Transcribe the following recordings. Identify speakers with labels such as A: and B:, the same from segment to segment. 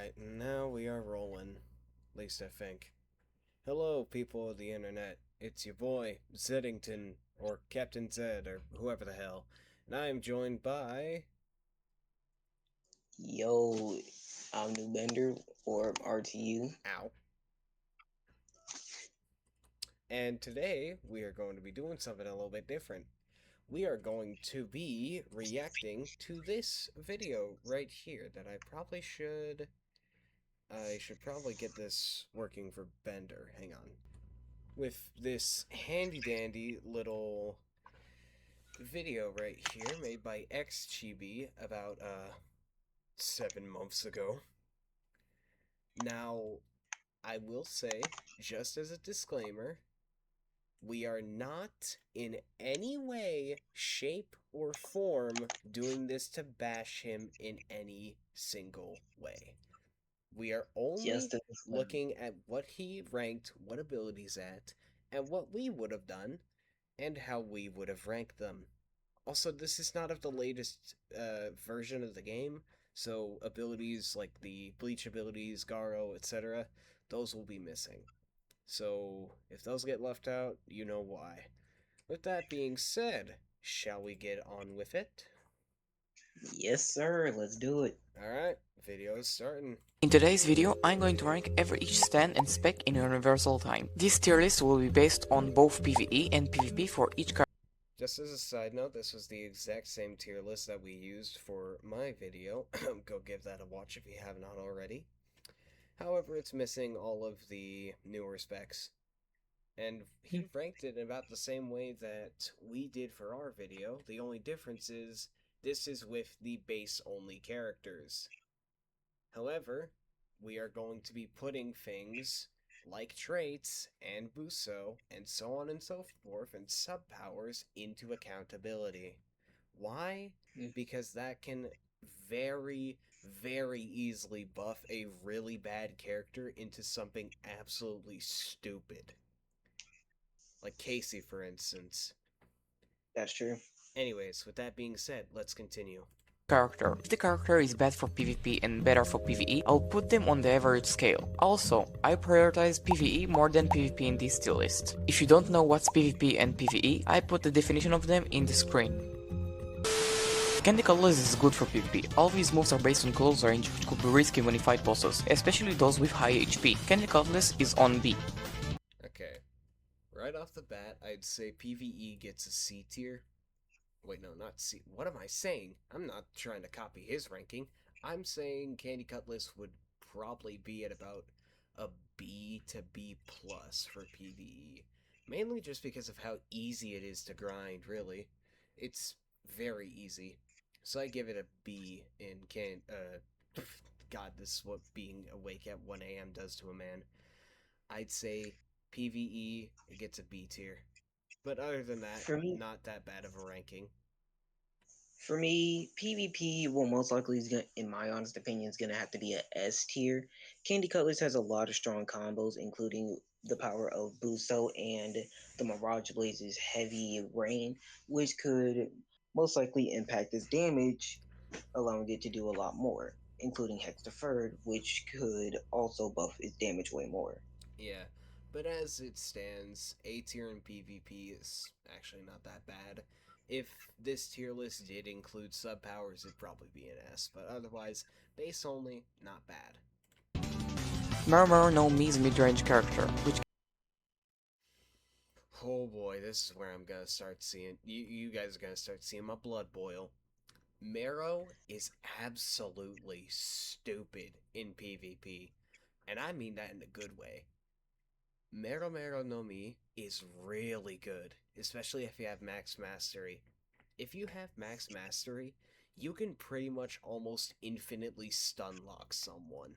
A: Alright, now we are rolling. At least I think. Hello, people of the internet. It's your boy, Zeddington, or Captain Zed, or whoever the hell. And I am joined by...
B: Yo, I'm New Bender or RTU.
A: Ow. And today, we are going to be doing something a little bit different. We are going to be reacting to this video right here that I should probably get this working for Bender. Hang on. With this handy dandy little video right here made by xChibi about 7 months ago. Now, I will say, just as a disclaimer, we are not in any way, shape, or form doing this to bash him in any single way. We are only
B: Just a disclaimer.
A: looking at what he ranked, what abilities at, and what we would have done, and how we would have ranked them. Also, this is not of the latest version of the game, so abilities like the Bleach abilities, Garo, etc., those will be missing. So, if those get left out, you know why. With that being said, shall we get on with it?
B: Yes, sir. Let's do it.
A: Alright, video is starting.
C: In today's video, I'm going to rank each stand and spec in universal time. This tier list will be based on both PvE and PvP for each character.
A: Just as a side note, this was the exact same tier list that we used for my video. Go give that a watch if you have not already. However, it's missing all of the newer specs. And he ranked it in about the same way that we did for our video. The only difference is this is with the base-only characters. However, we are going to be putting things like traits and Buso and so on and so forth and sub-powers into accountability. Why? Because that can very, very easily buff a really bad character into something absolutely stupid. Like Casey, for instance.
B: That's true.
A: Anyways, with that being said, let's continue.
C: If the character is bad for PvP and better for PvE, I'll put them on the average scale. Also, I prioritize PvE more than PvP in this tier list. If you don't know what's PvP and PvE, I put the definition of them in the screen. Candy Cutlass is good for PvP. All these moves are based on close range, which could be risky when you fight bosses, especially those with high HP. Candy Cutlass is on B.
A: Okay. Right off the bat, I'd say PvE gets a C tier. Wait, no, not C. What am I saying? I'm not trying to copy his ranking. I'm saying Candy Cutlass would probably be at about a B to B plus for PvE. Mainly just because of how easy it is to grind, really. It's very easy. So I give it a B in God, this is what being awake at 1 a.m. does to a man. I'd say PvE, it gets a B tier. But other than that,
B: For me,
A: not that bad of a ranking.
B: for me, PvP will most likely is gonna, in my honest opinion, is gonna have to be a S tier. Candy Cutlass has a lot of strong combos, including the power of Buso and the Mirage Blaze's heavy rain, which could most likely impact its damage, allowing it to do a lot more, including Hex Deferred, which could also buff its damage way more.
A: Yeah, but as it stands, A tier in PvP is actually not that bad. If this tier list did include sub powers, it'd probably be an S, but otherwise, base only, not bad.
C: Murmur no Me is a mid-range character, which
A: Oh boy, this is where I'm gonna start seeing you guys are gonna start seeing my blood boil. Marrow is absolutely stupid in PvP, and I mean that in a good way. Mero no Mi is really good, especially if you have Max Mastery. If you have Max Mastery, you can pretty much almost infinitely stun lock someone.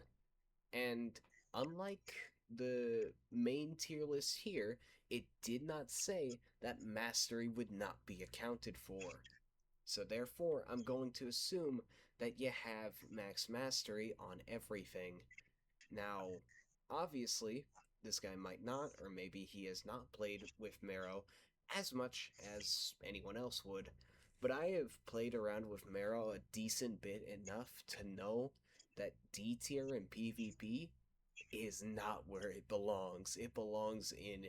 A: And unlike the main tier list here, it did not say that Mastery would not be accounted for. So therefore, I'm going to assume that you have Max Mastery on everything. Now, obviously, this guy might not, or maybe he has not played with Marrow as much as anyone else would, but I have played around with Marrow a decent bit enough to know that D tier in PvP is not where it belongs. It belongs in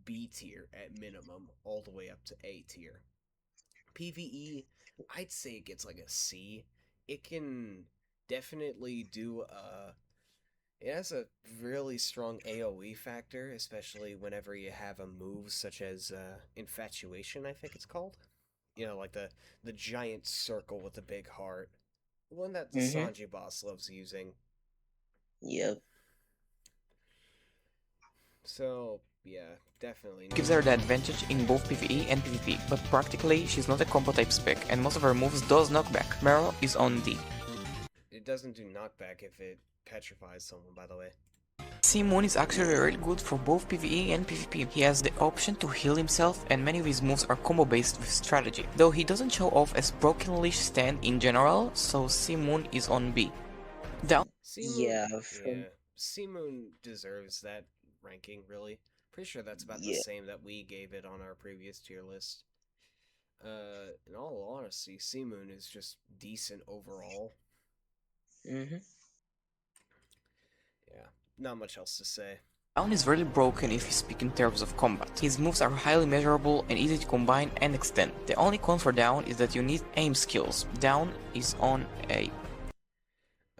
A: B tier at minimum, all the way up to A tier. PvE, I'd say it gets like a C. It can definitely do it has a really strong AoE factor, especially whenever you have a move such as Infatuation, I think it's called. You know, like the giant circle with the big heart. The one that the
B: Mm-hmm.
A: Sanji boss loves using.
B: Yep.
A: So, yeah, definitely
C: Gives
A: no.
C: her the advantage in both PvE and PvP, but practically she's not a combo type spec, and most of her moves does knockback. Mero is on D.
A: It doesn't do knockback if it petrifies someone, by the way.
C: Moon is actually really good for both PvE and PvP. He has the option to heal himself, and many of his moves are combo based with strategy, though he doesn't show off as Broken Leash stand in general, so Moon is on B. Down
A: Seamoon,
B: Yeah.
A: yeah, Seamoon deserves that ranking, really. Pretty sure that's about the
B: Yeah.
A: same that we gave it on our previous tier list. In all honesty, Seamoon is just decent overall.
B: Mm-hmm.
A: Yeah, not much else to say.
C: Down is really broken if you speak in terms of combat. His moves are highly measurable and easy to combine and extend. The only con for Down is that you need aim skills. Down is on A.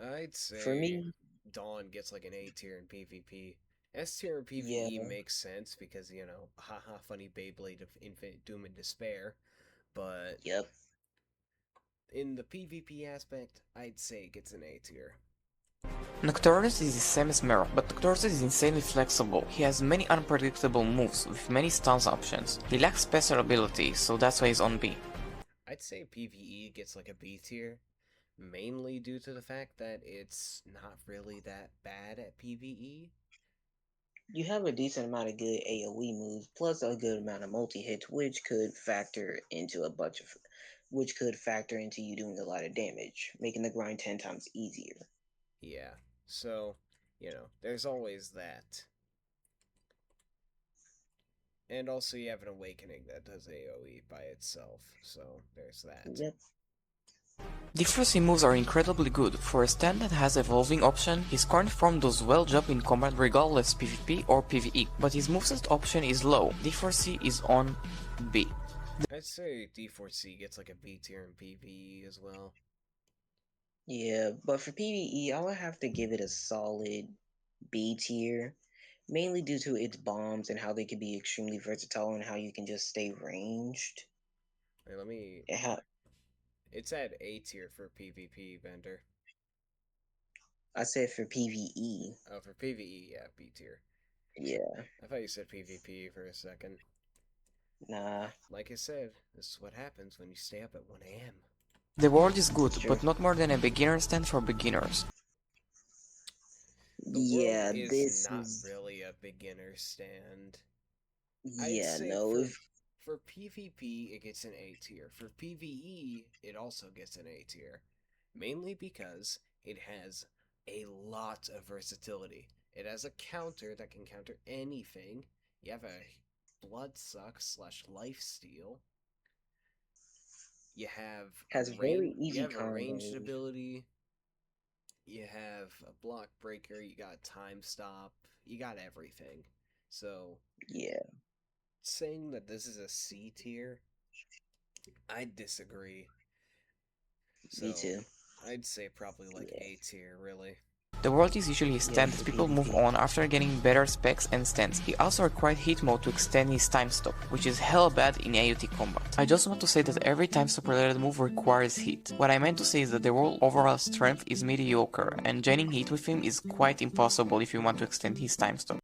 A: I'd
B: For
A: say
B: me,
A: Dawn gets like an A tier in PvP. S tier in
B: yeah.
A: PvE makes sense because, you know, haha, funny Beyblade of Infinite Doom and Despair. But
B: Yep.
A: in the PvP aspect, I'd say it gets an A tier.
C: Nocturus is the same as Mero, but Nocturus is insanely flexible. He has many unpredictable moves with many stance options. He lacks special abilities, so that's why he's on B.
A: I'd say PvE gets like a B tier, mainly due to the fact that it's not really that bad at PvE.
B: You have a decent amount of good AoE moves, plus a good amount of multi hits, which could factor into you doing a lot of damage, making the grind 10 times easier.
A: Yeah, so, you know, there's always that. And also, you have an Awakening that does AoE by itself, so there's that.
B: Yep.
C: Differency moves are incredibly good. For a stand that has evolving option, his current form does well job in combat regardless PvP or PvE, but his moveset option is low. Differency is on B.
A: I'd say D4C gets like a B tier in PvE as well.
B: Yeah, but for PvE, I would have to give it a solid B tier, mainly due to its bombs and how they can be extremely versatile and how you can just stay ranged.
A: Wait, let me.
B: It ha-
A: It's at A tier for PvP, Bender.
B: I said for PvE.
A: Oh, for PvE, yeah, B tier.
B: Yeah,
A: I thought you said PvP for a second.
B: nah,
A: Like I said, this is what happens when you stay up at 1 a.m.
C: The world is good,
B: it's true.
C: but not more than a beginner stand for beginners.
A: The world
B: Yeah,
A: is
B: this
A: not
B: is.
A: really a beginner stand. I'd
B: Yeah,
A: say
B: no, if
A: for PvP it gets an A tier. For PvE it also gets an A tier. Mainly because it has a lot of versatility. It has a counter that can counter anything. You have a blood suck slash life steal. You have
B: has very
A: you
B: easy
A: have a ranged
B: combos.
A: ability. You have a block breaker, you got time stop, you got everything. So
B: Yeah,
A: saying that this is a C tier, I disagree.
B: me
A: So
B: too.
A: I'd say probably like
B: Yeah,
A: A tier, really.
C: The world is usually a
B: yeah,
C: stand
B: for
C: that people move
B: PvP.
C: on after getting better specs and stands. He also required hit mode to extend his time stop, which is hella bad in AUT combat. I just want to say that every time stop related move requires hit. What I meant to say is that the world overall strength is mediocre, and joining hit with him is quite impossible if you want to extend his time stop.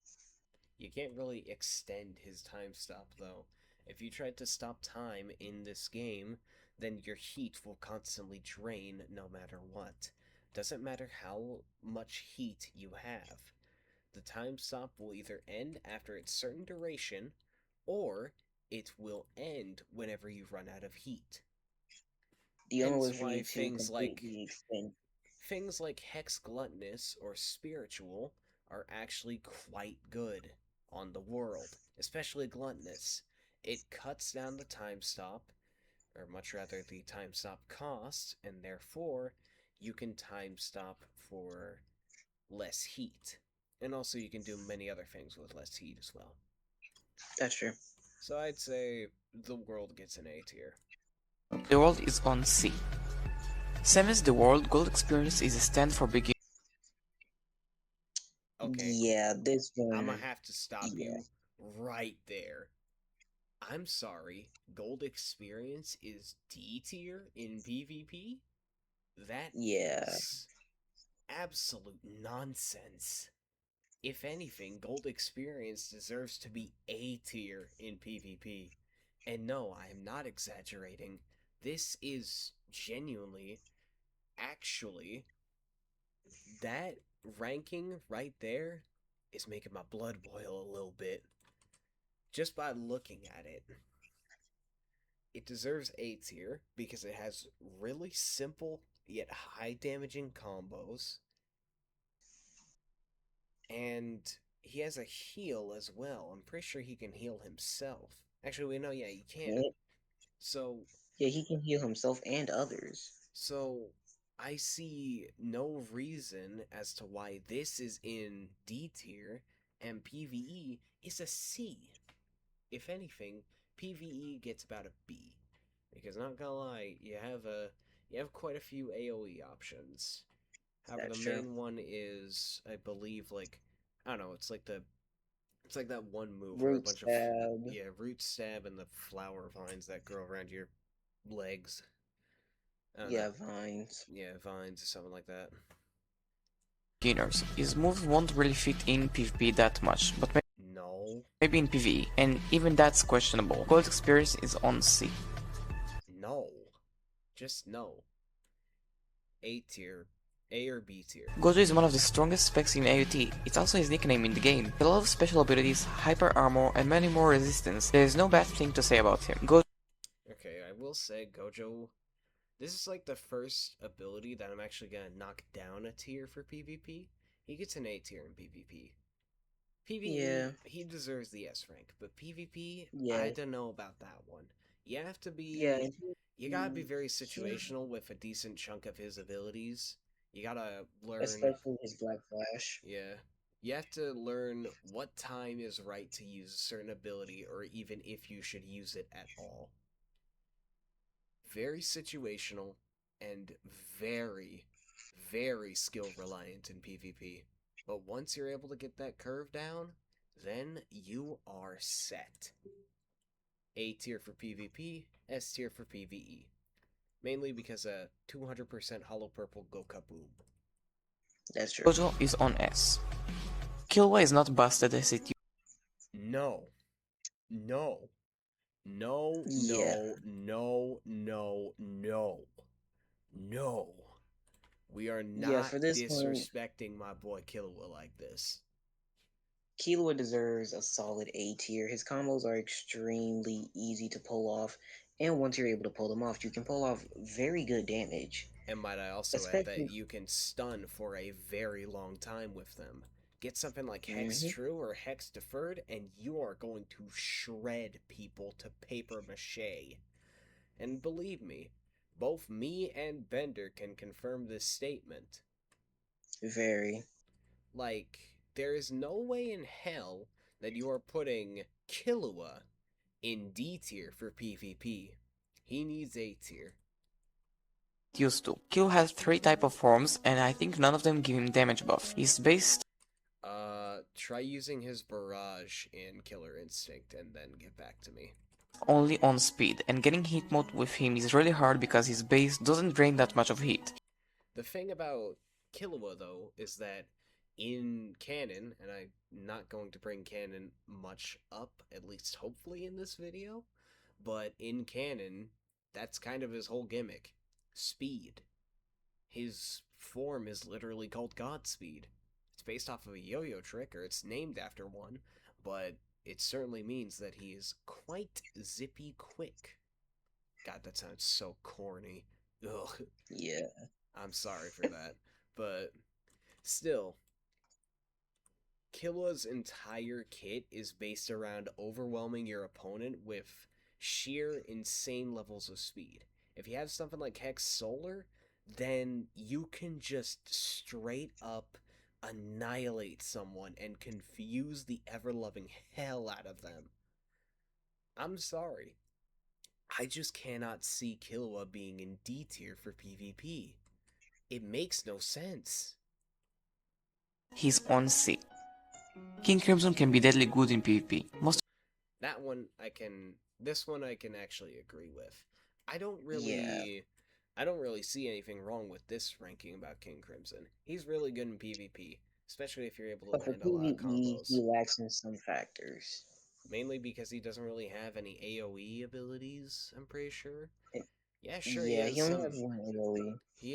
A: You can't really extend his time stop, though. If you try to stop time in this game, then your heat will constantly drain no matter what. Doesn't matter how much heat you have. The time stop will either end after its certain duration, or it will end whenever you run out of heat.
B: The only way
A: Hence
B: for
A: why
B: you to completely extend.
A: things like Hex Gluttonous or Spiritual are actually quite good on the world, especially Gluttonous. It cuts down the time stop, or much rather the time stop cost, and therefore you can time stop for less heat. And also you can do many other things with less heat as well.
B: That's true.
A: So I'd say the world gets an A tier.
C: The world is on C. Same as the world, gold experience is a stand for beginners.
A: Okay,
B: Yeah, this
A: I'm gonna
B: one.
A: have to stop
B: Yeah,
A: you right there. I'm sorry, gold experience is D tier in PvP? That
B: yeah,
A: is absolute nonsense. If anything, gold experience deserves to be A tier in PvP. And no, I am not exaggerating. This is genuinely, actually, that ranking right there is making my blood boil a little bit. Just by looking at it. It deserves A tier because it has really simple yet high damaging combos. And he has a heal as well. I'm pretty sure he can heal himself. Actually, we know, yeah, he can.
B: yeah.
A: So,
B: Yeah, he can heal himself and others.
A: so I see no reason as to why this is in D tier and PvE is a C. If anything, PvE gets about a B. Because not gonna lie, you have quite a few AoE options. However, the
B: That's true.
A: main one is, I believe, like I don't know, it's like that one move where a
B: Root
A: bunch of
B: stab.
A: yeah, root stab and the flower vines that grow around your legs. I don't know.
B: Yeah, vines.
A: Yeah, vines or something like that.
C: His moves won't really fit in PvP that much, but
A: No,
C: maybe in PvE, and even that's questionable. Gold experience is on C.
A: no, just no. A tier, A or B tier.
C: Gojo is one of the strongest specs in AUT, it's also his nickname in the game. With a lot of special abilities, hyper armor, and many more resistance, there is no bad thing to say about him. Gojo
A: Okay, I will say Gojo. This is like the first ability that I'm actually gonna knock down a tier for PvP. He gets an A tier in PvP.
B: Yeah,
A: PvE, he deserves the S rank, but PvP,
B: yeah,
A: I don't know about that one. You have to
B: yeah.
A: be,
B: And
A: you gotta be very
B: he,
A: situational with a decent chunk of his abilities. You gotta learn,
B: especially his Black Flash.
A: yeah. You have to learn what time is right to use a certain ability, or even if you should use it at all. Very situational and very, very skill reliant in PvP. But once you're able to get that curve down, then you are set. A tier for PvP, S tier for PvE. Mainly because 200% hollow purple go kaboom.
B: That's true.
C: is on S. Killua is not busted as it
A: No, no, no,
B: Yeah,
A: no, no, no, no, no. We are
B: yeah.
A: not
B: For this one,
A: disrespecting my boy Killua like this.
B: Killua deserves a solid A tier. His combos are extremely easy to pull off, and once you're able to pull them off, you can pull off very good damage.
A: And might I also add that
B: Especially,
A: you can stun for a very long time with them. Get something like Hex
B: hmm
A: True or Hex Deferred, and you are going to shred people to paper mache. And believe me, both me and Bender can confirm this statement.
B: very.
A: Like, there is no way in hell that you are putting Killua in D tier for PvP. He needs A tier.
C: used to. Killua has 3 type of forms, and I think none of them give him damage buff. He's based
A: Try using his barrage in Killer Instinct and then get back to me.
C: only on speed, and getting hit mode with him is really hard because his base doesn't drain that much of heat.
A: The thing about Killua, though, is that in canon, and I'm not going to bring canon much up, at least hopefully in this video, but in canon, that's kind of his whole gimmick. Speed. His form is literally called Godspeed. It's based off of a yo-yo trick, or it's named after one, but it certainly means that he is quite zippy quick. God, that sounds so corny. Ugh,
B: Yeah,
A: I'm sorry for that. But still, Killua's entire kit is based around overwhelming your opponent with sheer insane levels of speed. If you have something like Hex Solar, then you can just straight up annihilate someone and confuse the ever-loving hell out of them. I'm sorry. I just cannot see Killua being in D tier for PvP. It makes no sense.
C: He's on C. King Crimson can be deadly good in PvP.
A: That one I can. This one I can actually agree with. I don't
B: Yeah.
A: really see anything wrong with this ranking about King Crimson. He's really good in PvP, especially if you're able
B: But
A: to
B: for
A: land a lot of
B: PvE,
A: combos.
B: he lacks in some factors.
A: Mainly because he doesn't really have any AoE abilities, I'm pretty sure.
B: And-
A: Yeah, sure,
B: yeah, he only has one AoE.
A: he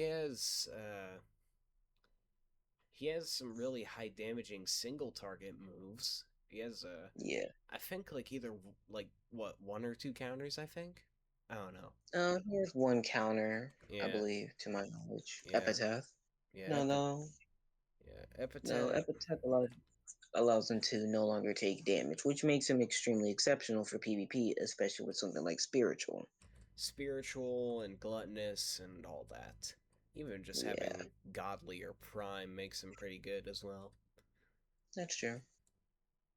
A: has some really high damaging single target moves. He has
B: Yeah.
A: I think like either like what, one or two counters, I think. I don't know.
B: He has one counter, I
A: Yeah.
B: believe, to my knowledge.
A: Yeah.
B: Epitaph.
A: Yeah,
B: No.
A: Epitaph.
B: Epitaph allows him to no longer take damage, which makes him extremely exceptional for PvP, especially with something like spiritual.
A: Spiritual and gluttonous and all that. Even just
B: Yeah,
A: having godly or prime makes him pretty good as well.
B: that's true.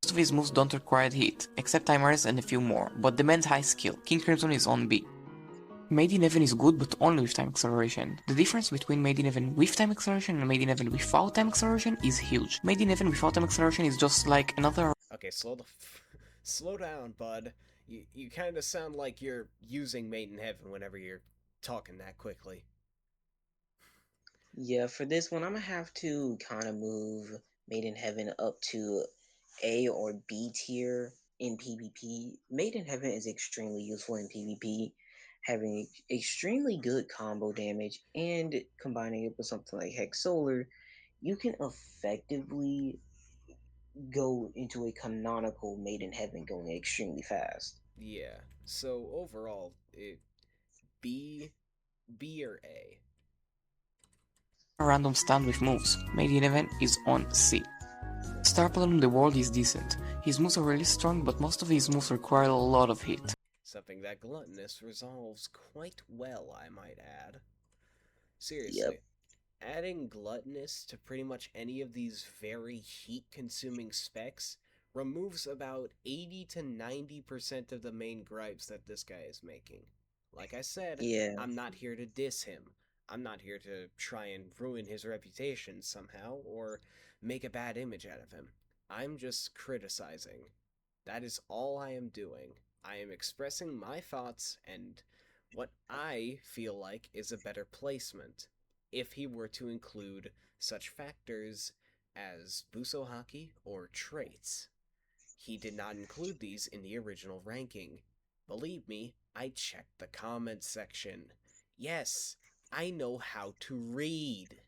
C: Most of his moves don't require hit, except timers and a few more, but demand high skill. King Crimson is on B. Made in Heaven is good, but only with time acceleration. The difference between Made in Heaven with time acceleration and Made in Heaven without time acceleration is huge. Made in Heaven without time acceleration is just like another...
A: Okay, slow down, bud. You kind of sound like you're using Mate in Heaven whenever you're talking that quickly.
B: Yeah, for this one, I'm gonna have to kind of move Made in Heaven up to A or B tier in PvP. Made in Heaven is extremely useful in PvP, having extremely good combo damage, and combining it with something like Hex Solar, you can effectively go into a canonical Made in Heaven going extremely fast.
A: Yeah. So overall, B or A.
C: random stand with moves. Made in Heaven is on C. Star Platinum the World is decent. His moves are really strong, but most of his moves require a lot of hit.
A: Something that Gluttonous resolves quite well, I might add. Seriously,
B: Yep.
A: adding Gluttonous to pretty much any of these very heat-consuming specs removes about 80 to 90% of the main gripes that this guy is making. Like I said,
B: Yeah.
A: I'm not here to diss him. I'm not here to try and ruin his reputation somehow or make a bad image out of him. I'm just criticizing. That is all I am doing. I am expressing my thoughts and what I feel like is a better placement if he were to include such factors as Buso Haki or traits. He did not include these in the original ranking. Believe me, I checked the comments section. Yes, I know how to read.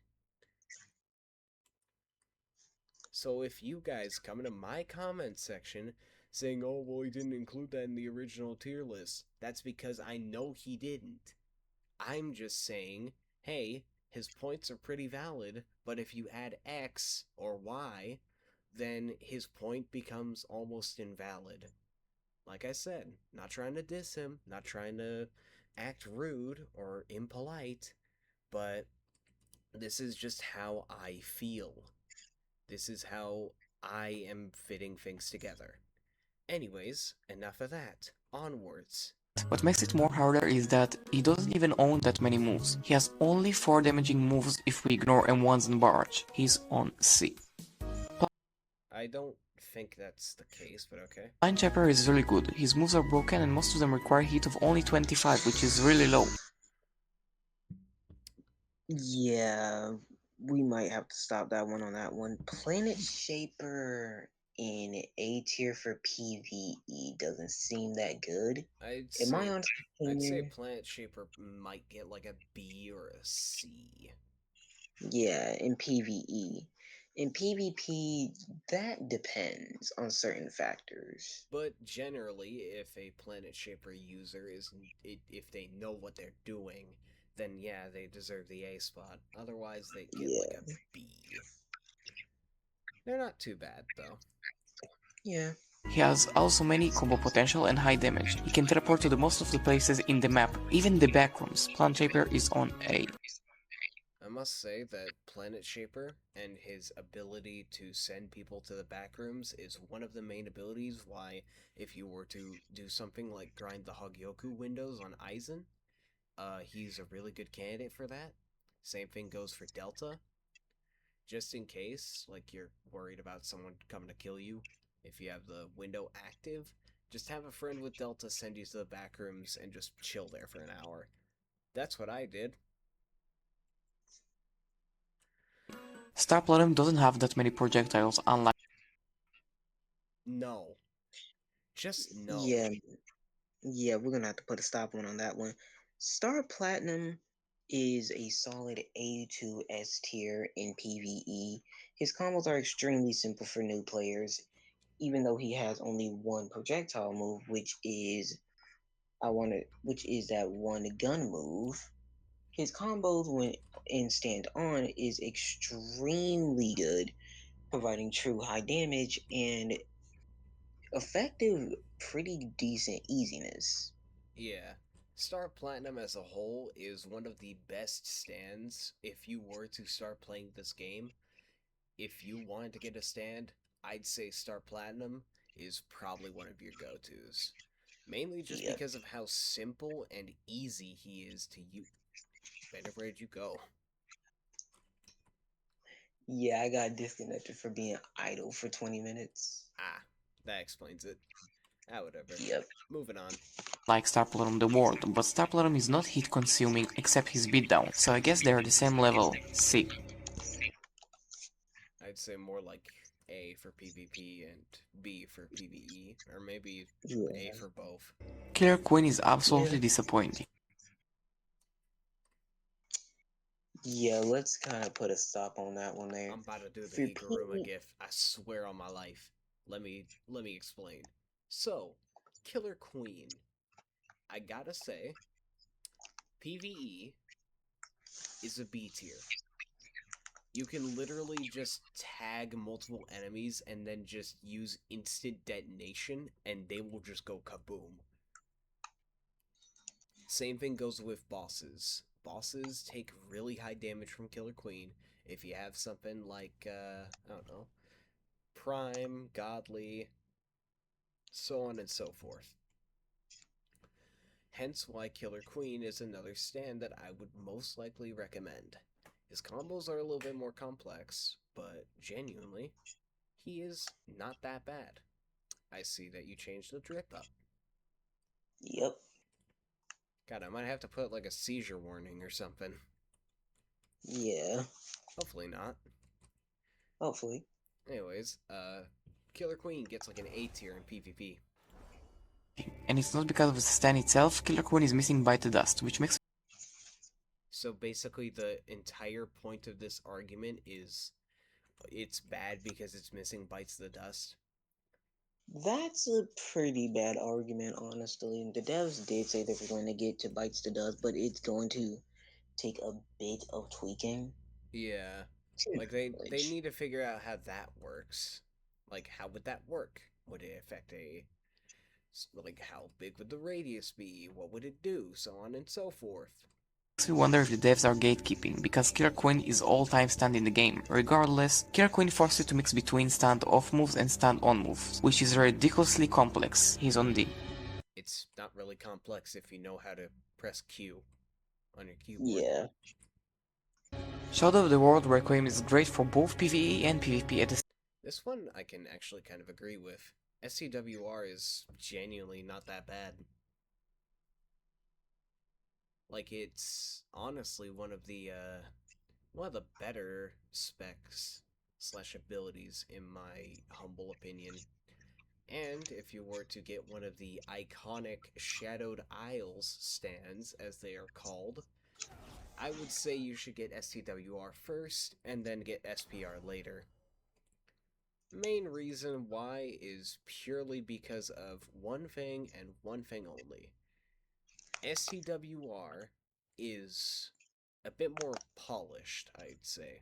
A: So if you guys come into my comments section saying, oh, well, he didn't include that in the original tier list, that's because I know he didn't. I'm just saying, hey, his points are pretty valid, but if you add X or Y, then his point becomes almost invalid. Like I said, not trying to diss him, not trying to act rude or impolite, but this is just how I feel. This is how I am fitting things together. Anyways, enough of that. Onwards.
C: What makes it more harder is that he doesn't even own that many moves. He has only 4 damaging moves if we ignore M1s and Barrage. He's on C.
A: I don't think that's the case, but okay.
C: Blind Chopper is really good. His moves are broken and most of them require hit of only 25, which is really low.
B: Yeah, we might have to stop that one on that one. Planet Shaper in A tier for PvE doesn't seem that good. In my honest
A: I'd say
B: opinion,
A: Planet Shaper might get like a B or a C.
B: yeah, in PvE. In PvP, that depends on certain factors.
A: But generally, if a Planet Shaper user if they know what they're doing, then yeah, they deserve the A spot. Otherwise, they get like
B: Yeah,
A: a B. They're not too bad though.
B: yeah.
C: He has also many combo potential and high damage. He can teleport to the most of the places in the map, even the backrooms. Planet Shaper is on A.
A: must say that Planet Shaper and his ability to send people to the back rooms is one of the main abilities why, if you were to do something like grind the Hogyoku windows on Aizen, he's a really good candidate for that. Same thing goes for Delta. Just in case, like you're worried about someone coming to kill you, if you have the window active, just have a friend with Delta send you to the back rooms and just chill there for an hour. That's what I did.
C: Star Platinum doesn't have that many projectiles, unlike
A: No. Just no.
B: Yeah, yeah, we're gonna have to put a stop on that one. Star Platinum is a solid A2 S tier in PvE. His combos are extremely simple for new players, even though he has only one projectile move, which is that one gun move. His combos when in stand on is extremely good, providing true high damage and effective, pretty decent easiness.
A: Yeah. Star Platinum as a whole is one of the best stands if you were to start playing this game. If you wanted to get a stand, I'd say Star Platinum is probably one of your go tos. Mainly just
B: Yep.
A: because of how simple and easy he is to use. Bender, where did you go?
B: Yeah, I got disconnected for being idle for 20 minutes.
A: Ah, that explains it. Ah, whatever.
B: Yep.
A: Moving on.
C: Star Platinum the world, but Star Platinum is not hit consuming except his beatdown, so I guess they're the same level, C.
A: I'd say more like A for PvP and B for PvE, or maybe A
B: Yeah.
A: for both.
C: Killer Queen is
B: Yeah.
C: absolutely disappointing.
B: Yeah, let's kind of put a stop on that one there.
A: I'm about to do the
B: For
A: Higuruma
B: P-
A: gif. I swear on my life. Let me explain. So, Killer Queen. I gotta say, PvE is a B tier. You can literally just tag multiple enemies and then just use instant detonation and they will just go kaboom. Same thing goes with bosses. Bosses take really high damage from Killer Queen. If you have something like, I don't know, Prime, Godly, so on and so forth. Hence why Killer Queen is another stand that I would most likely recommend. His combos are a little bit more complex, but genuinely, he is not that bad. I see that you changed the drip up.
B: Yep.
A: God, I might have to put like a seizure warning or something.
B: Yeah.
A: Hopefully not.
B: Hopefully.
A: Anyways, Killer Queen gets like an A tier in PvP.
C: And it's not because of the stand itself, Killer Queen is missing Bite the Dust, which makes
A: So basically, the entire point of this argument is it's bad because it's missing Bites the Dust.
B: That's a pretty bad argument, honestly. The devs did say they were going to get to Bites the Dust, but it's going to take a bit of tweaking.
A: Yeah.
B: to
A: Like they
B: knowledge.
A: need to figure out how that works. Like how would that work? Would it affect like how big would the radius be? What would it do? So on and so forth.
C: me wonder if the devs are gatekeeping, because Killer Queen is all-time stand in the game. Regardless, Killer Queen forces you to mix between stand-off moves and stand-on moves, which is ridiculously complex. He's on D.
A: It's not really complex if you know how to press Q on your keyboard.
B: Yeah.
C: Shadow of the World Requiem is great for both PvE and PvP at the
A: This one I can actually kind of agree with. SCWR is genuinely not that bad. Like it's honestly one of the better specs slash abilities in my humble opinion. And if you were to get one of the iconic Shadowed Isles stands, as they are called, I would say you should get STWR first and then get SPR later. Main reason why is purely because of one thing and one thing only. STWR is a bit more polished, I'd say.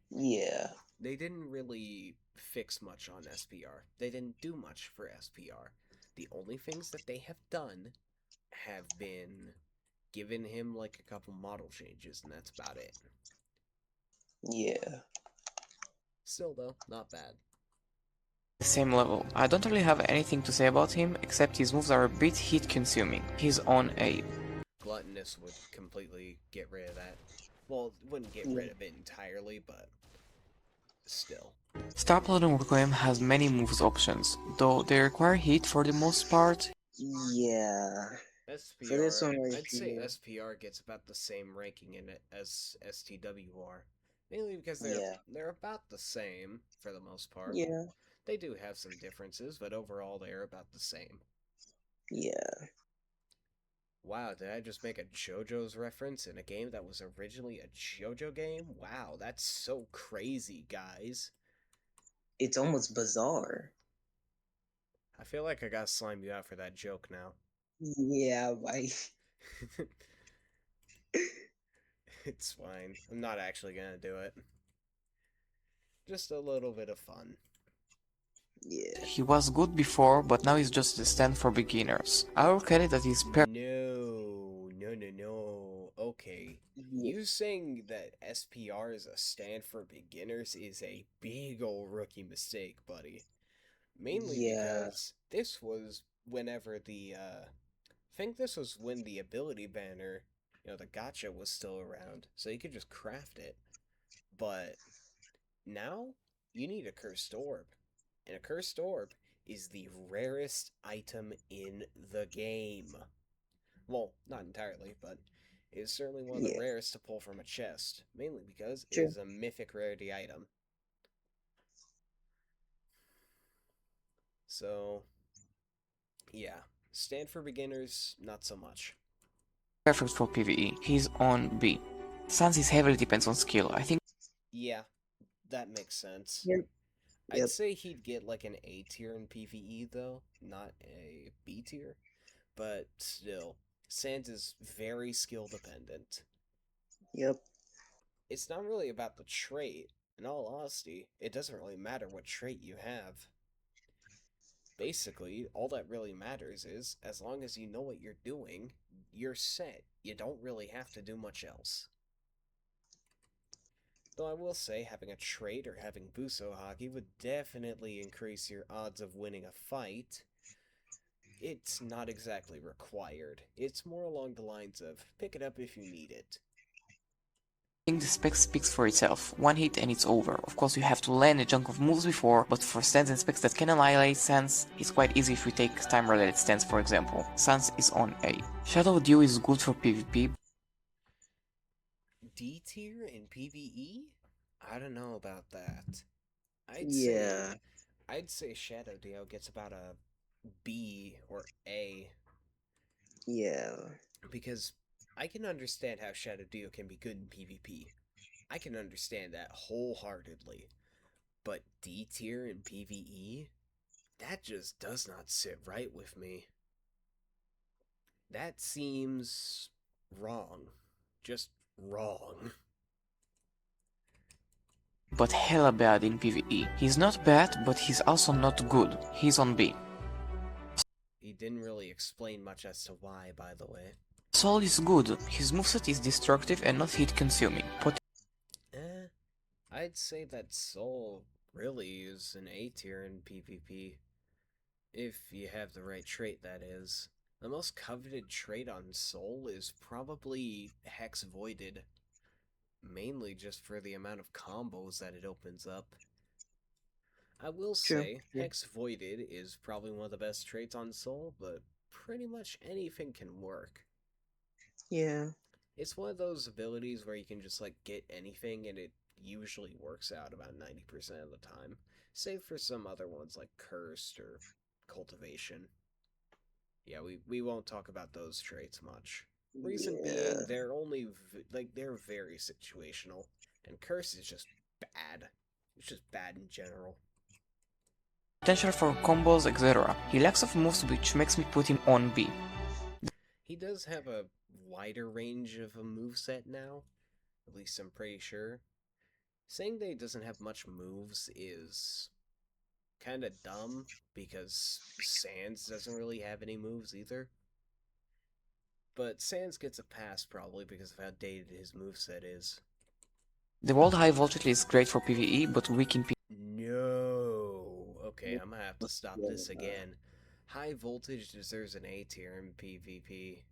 B: Yeah.
A: They didn't really fix much on SPR. They didn't do much for SPR. The only things that they have done have been given him like a couple model changes, and that's about it.
B: Yeah.
A: Still, though, not bad.
C: The same level. I don't really have anything to say about him, except his moves are a bit heat consuming. He's on A.
A: Gluttonous would completely get rid of that. Well, wouldn't get
B: Yeah.
A: rid of it entirely, but still.
C: Star Platinum Requiem has many moves options, though they require heat for the most part.
B: Yeah. For this
A: SPR,
B: one right
A: I'd say
B: here.
A: SPR gets about the same ranking in it as STWR. Mainly because
B: Yeah.
A: they're about the same for the most part.
B: Yeah.
A: They do have some differences, but overall they're about the same.
B: Yeah.
A: Wow, did I just make a JoJo's reference in a game that was originally a JoJo game? Wow, that's so crazy, guys.
B: It's almost bizarre.
A: I feel like I gotta slime you out for that joke now.
B: Yeah, like
A: It's fine. I'm not actually gonna do it. Just a little bit of fun.
B: yeah.
C: He was good before, but now he's just a stand for beginners. I look at it that he's
A: No. Okay.
B: Yeah.
A: You saying that SPR is a stand for beginners is a big ol' rookie mistake, buddy. Mainly
B: Yeah.
A: because this was whenever I think this was when the ability banner, the gotcha was still around, so you could just craft it. But now you need a cursed orb. And a cursed orb is the rarest item in the game. Well, not entirely, but it is certainly one of the
B: Yeah.
A: rarest to pull from a chest, mainly because it
B: True.
A: is a mythic rarity item. So, yeah, stand for beginners, not so much.
C: perfect for PvE. He's on B. Sans is heavily depends on skill. I think
A: Yeah, that makes sense.
B: Yep.
A: I'd
B: Yep.
A: say he'd get like an A tier in PvE though, not a B tier. But still, Sans is very skill dependent.
B: Yep.
A: It's not really about the trait. In all honesty, it doesn't really matter what trait you have. Basically, all that really matters is, as long as you know what you're doing, you're set. You don't really have to do much else. Though I will say, having a trait or having Buso Haki would definitely increase your odds of winning a fight. It's not exactly required. It's more along the lines of, pick it up if you need it.
C: the spec speaks for itself. One hit and it's over. Of course you have to land a chunk of moves before, but for stands and specs that can annihilate Sans, it's quite easy if we take time-related stands for example. Sans is on A. Shadow Dew is good for PvP.
A: D tier in PvE? I don't know about that. I'd say
B: Yeah.
A: I'd say Shadow Dio gets about a B or A
B: Yeah.
A: because I can understand how Shadow Dio can be good in PvP. I can understand that wholeheartedly. But D tier in PvE? That just does not sit right with me. That seems wrong. Just wrong.
C: But hella bad in PvE. He's not bad, but he's also not good. He's on B.
A: He didn't really explain much as to why, by the way.
C: Soul is good. His moveset is destructive and not hit consuming.
A: I'd say that Soul really is an A tier in PvP. If you have the right trait, that is. The most coveted trait on Soul is probably Hex Voided. Mainly just for the amount of combos that it opens up. I will
B: True.
A: say, Hex Voided is probably one of the best traits on Soul, but pretty much anything can work.
B: Yeah.
A: It's one of those abilities where you can just like get anything and it usually works out about 90% of the time, save for some other ones like Cursed or Cultivation. Yeah, we won't talk about those traits much. Reason being,
B: Yeah.
A: they're they're very situational, and Curse is just bad. It's just bad in general.
C: Potential for combos, etc. He lacks of moves, which makes me put him on B.
A: He does have a wider range of a moveset now, at least I'm pretty sure. Saying that he doesn't have much moves is kind of dumb, because Sans doesn't really have any moves either. But Sans gets a pass probably because of how dated his moveset is.
C: The world high voltage is great for PvE, but weak in PvP.
A: No. Okay, I'm gonna have to stop
B: Yeah,
A: this again. High voltage deserves an A tier in PvP.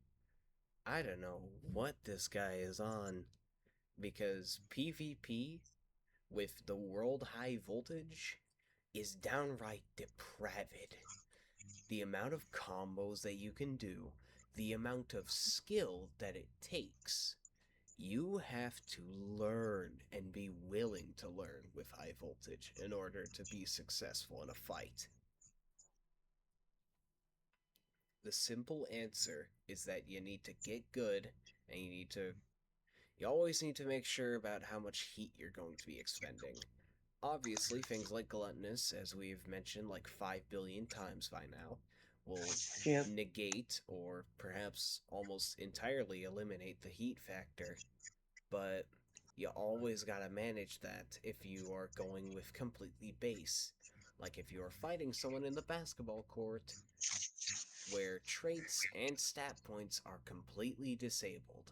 A: I don't know what this guy is on because PvP with the world high voltage is downright depraved. The amount of combos that you can do, the amount of skill that it takes. You have to learn and be willing to learn with high voltage in order to be successful in a fight. The simple answer is that you need to get good and you always need to make sure about how much heat you're going to be expending. Obviously, things like gluttonous, as we've mentioned like 5 billion times by now, will
B: yep.
A: negate or perhaps almost entirely eliminate the heat factor, but you always gotta manage that if you are going with completely base. Like if you are fighting someone in the basketball court, where traits and stat points are completely disabled.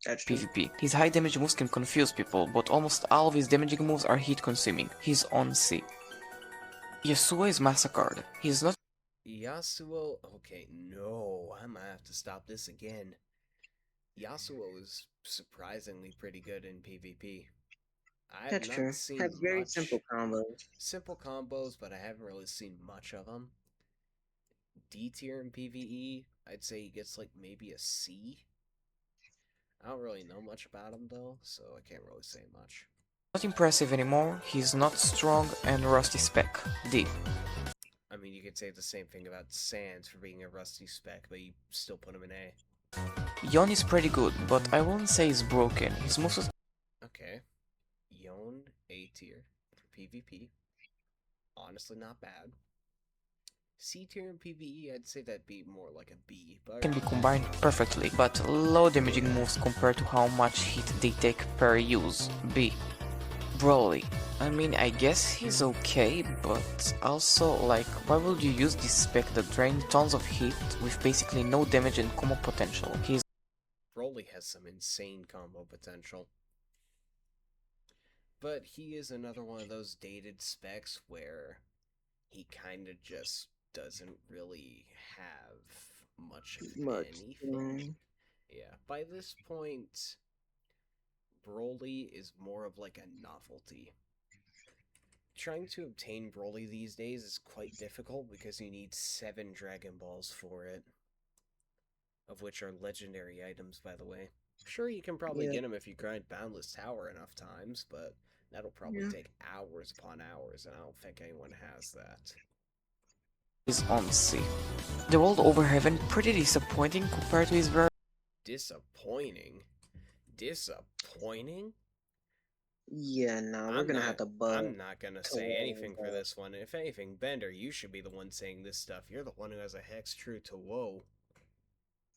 B: That's true.
C: PvP. His high damage moves can confuse people, but almost all of his damaging moves are heat consuming. He's on C. Yasuo is massacred. He's not
A: Yasuo, okay, no, I'm gonna have to stop this again. Yasuo is surprisingly pretty good in PvP. I've
B: That's
A: not
B: true.
A: seen
B: Has very simple
A: much
B: combos.
A: simple combos, but I haven't really seen much of them. D tier in PvE, I'd say he gets like maybe a C. I don't really know much about him though, so I can't really say much.
C: impressive anymore. He's not strong and rusty spec. D.
A: I mean, you could say the same thing about Sans for being a rusty spec, but you still put him in A.
C: Yon is pretty good, but I wouldn't say he's broken. His moves
A: Okay. Yon, A tier for PvP. Honestly, not bad. C tier in PvE, I'd say that'd be more like a B, but
C: can be combined perfectly, but low damaging moves compared to how much heat they take per use. B. Broly. I mean, I guess he's okay, but also, like, why would you use this spec that drains tons of heat with basically no damage and combo potential? He's
A: Broly has some insane combo potential. But he is another one of those dated specs where he kind of just doesn't really have much of
B: Much.
A: anything. Yeah, by this point, Broly is more of like a novelty. Trying to obtain Broly these days is quite difficult because you need 7 Dragon Balls for it, of which are legendary items, by the way. Sure, you can probably
B: Yeah.
A: get them if you grind Boundless Tower enough times, but that'll probably
B: Yeah.
A: take hours upon hours, and I don't think anyone has that.
C: on C. The world over heaven pretty disappointing compared to his very
A: Disappointing? Disappointing?
B: Yeah, nah, we're gonna have to
A: I'm not gonna say anything for
B: uh,
A: this one. If anything, Bender, you should be the one saying this stuff. You're the one who has a hex true to woe.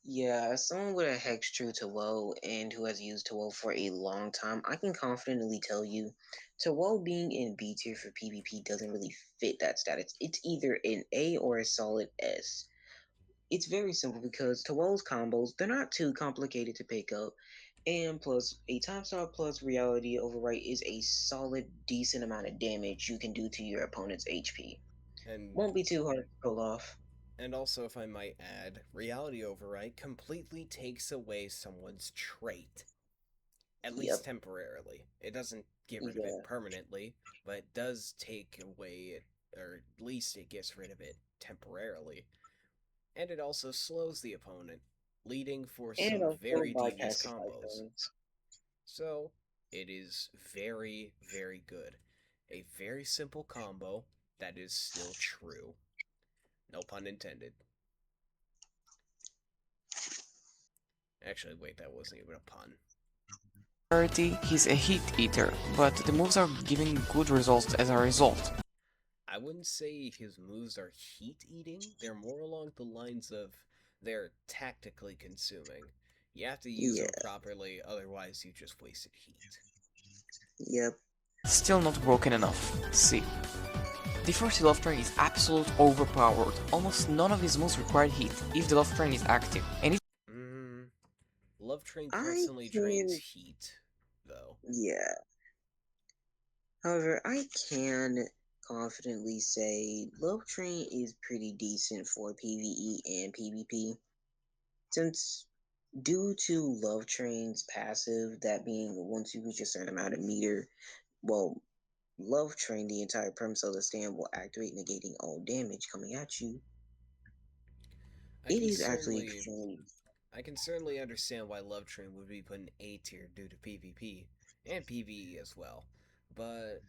B: Yeah, as someone with a hex true to woe and who has used to woe for a long time, I can confidently tell you to woe being in B tier for PvP doesn't really fit that status. It's either an A or a solid S. It's very simple because to woe's combos, they're not too complicated to pick up. And plus, a time star plus reality overwrite is a solid, decent amount of damage you can do to your opponent's HP.
A: And
B: Won't be too hard to pull off.
A: and also, if I might add, reality override completely takes away someone's trait. At least
B: Yep.
A: temporarily. It doesn't get rid of it
B: Yeah.
A: permanently, but it does take away it, or at least it gets rid of it temporarily. And it also slows the opponent, leading for
B: And it
A: some
B: also
A: very devious
B: bypasses
A: combos.
B: lifetimes.
A: So, it is very, very good. A very simple combo that is still true. No pun intended. Actually, wait, that wasn't even a pun.
C: he's a heat eater, but the moves are giving good results as a result.
A: I wouldn't say his moves are heat eating. They're more along the lines of they're tactically consuming. You have to use
B: Yeah.
A: them properly, otherwise you just wasted heat.
B: Yep.
C: Still not broken enough. C. The first Love Train is absolutely overpowered. Almost none of his moves require heat if the Love Train is active, and it
A: Love Train
B: I
A: constantly drains
B: can,
A: heat, though.
B: yeah. However, I can confidently say Love Train is pretty decent for PvE and PvP. Since due to Love Train's passive, that being once you reach a certain amount of meter, well, Love Train, the entire premise of the stand will activate, negating all damage coming at you.
A: I
B: It
A: can
B: is actually
A: certainly
B: extremely,
A: I can certainly understand why Love Train would be put in A tier due to PvP and PvE as well. But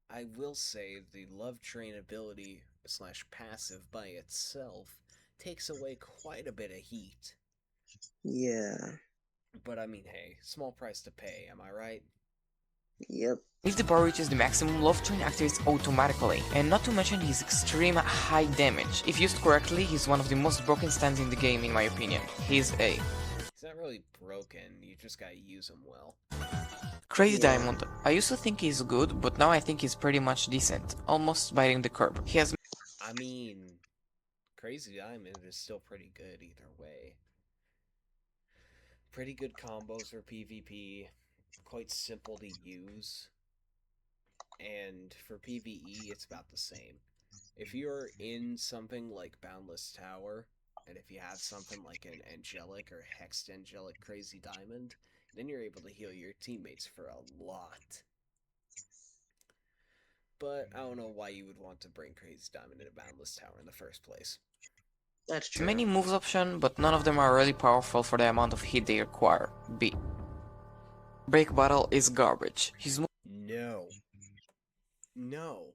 A: I will say the Love Train ability slash passive by itself takes away quite a bit of heat.
B: yeah,
A: But I mean, hey, small price to pay, am I right?
B: yep.
C: if the bar reaches the maximum, Love Train activates automatically, and not to mention his extreme high damage. If used correctly, he's one of the most broken stands in the game in my opinion. He's A.
A: He's not really broken, you just gotta use him well.
C: Crazy
B: Yeah,
C: Diamond. I used to think he's good, but now I think he's pretty much decent, almost biting the curb. He has
A: I mean, Crazy Diamond is still pretty good either way. Pretty good combos for PvP, quite simple to use, and for PvE, it's about the same. If you're in something like Boundless Tower, and if you have something like an Angelic or Hexed Angelic Crazy Diamond, then you're able to heal your teammates for a lot. But I don't know why you would want to bring Crazy Diamond into Boundless Tower in the first place.
B: that's true.
C: many moves options, but none of them are really powerful for the amount of hit they require. B. Break Battle is garbage. His
A: No. No.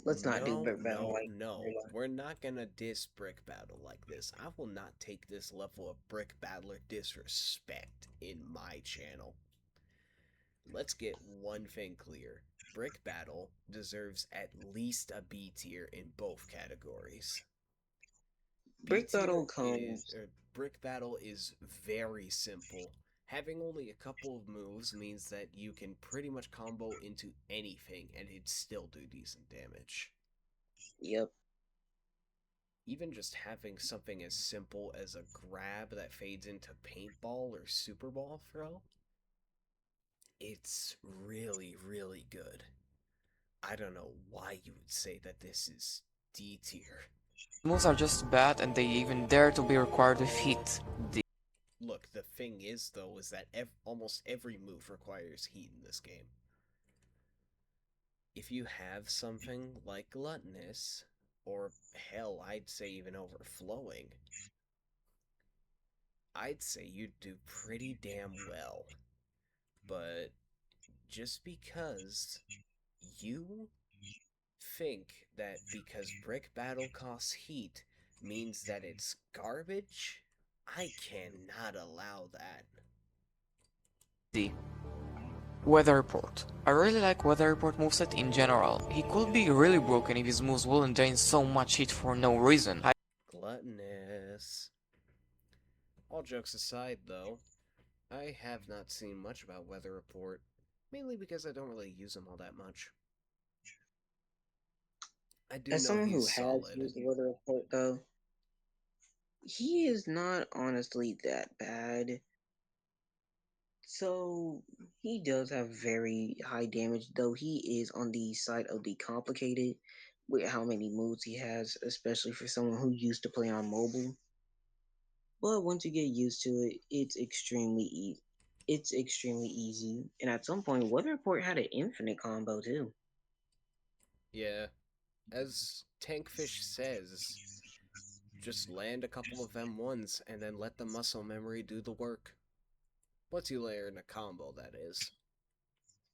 B: Let's not do
A: No,
B: Brick Battle
A: no,
B: like
A: no. We're not gonna diss Brick Battle like this. I will not take this level of Brick Battler disrespect in my channel. Let's get one thing clear. Brick Battle deserves at least a B tier in both categories. B
B: Brick Battle
A: tier is
B: comes.
A: Brick Battle is very simple. Having only a couple of moves means that you can pretty much combo into anything and it'd still do decent damage.
B: Yep.
A: Even just having something as simple as a grab that fades into paintball or super ball throw, it's really, really good. I don't know why you would say that this is D tier.
C: moves are just bad and they even dare to be required with hit. D.
A: Look, the thing is, though, is that almost every move requires heat in this game. If you have something like Gluttonous, or hell, I'd say even Overflowing, I'd say you'd do pretty damn well. But just because you think that because Brick Battle costs heat means that it's garbage, I cannot allow that.
C: D. Weather Report. I really like Weather Report moveset in general. He could be really broken if his moves wouldn't drain so much heat for no reason.
A: Gluttonous. All jokes aside, though, I have not seen much about Weather Report, mainly because I don't really use him all that much. I do
B: As
A: know
B: someone
A: he's
B: who has
A: solid.
B: used the Weather Report, though, he is not honestly that bad. So he does have very high damage, though he is on the side of the complicated with how many moves he has, especially for someone who used to play on mobile. But once you get used to it, it's extremely easy. It's extremely easy. And at some point, Weather Report had an infinite combo too.
A: Yeah, as Tankfish says, just land a couple of M1s and then let the muscle memory do the work. Once you layer in a combo, that is.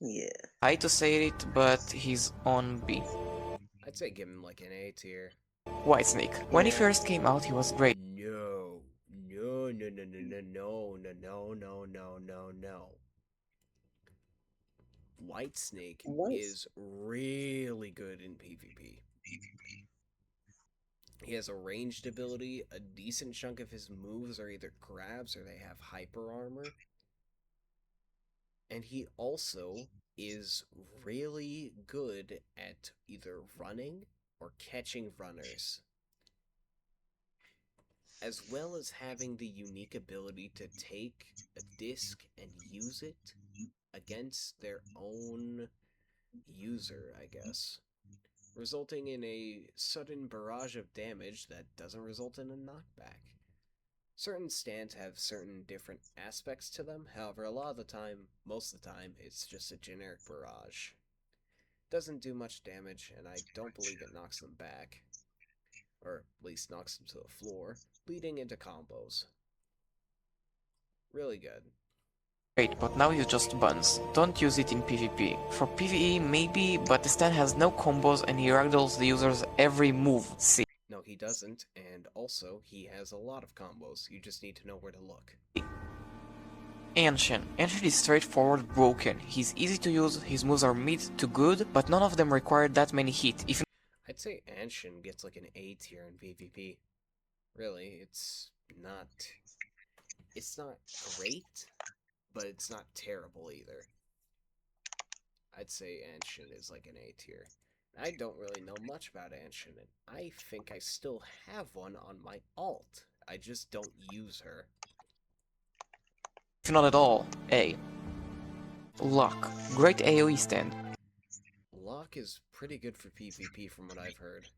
B: Yeah.
C: I hate to say it, but he's on B.
A: I'd say give him like an A tier.
C: Whitesnake. When he first came out, he was great.
A: No. No, no, no, no, no, no, no, no, no, no, no, no. Whitesnake
B: Once
A: is really good in PvP. He has a ranged ability. A decent chunk of his moves are either grabs or they have hyper armor. And he also is really good at either running or catching runners, as well as having the unique ability to take a disc and use it against their own user, I guess, resulting in a sudden barrage of damage that doesn't result in a knockback. Certain stands have certain different aspects to them, however, a lot of the time, most of the time, it's just a generic barrage. Doesn't do much damage, and I don't believe it knocks them back, or at least knocks them to the floor, leading into combos. Really good.
C: Great, but now you just buns. Don't use it in PvP. For PvE, maybe, but the stand has no combos and he ragdolls the user's every move. See.
A: No, he doesn't, and also, he has a lot of combos. You just need to know where to look.
C: Anshin. Anshin is straightforward broken. He's easy to use, his moves are mid to good, but none of them require that many hit. If
A: I'd say Anshin gets like an A tier in PvP. Really, it's not great, but it's not terrible either. I'd say Anshin is like an A tier. I don't really know much about Anshin, and I think I still have one on my alt. I just don't use her.
C: not at all, A. Luck. Great AoE stand.
A: Locke is pretty good for PvP from what I've heard.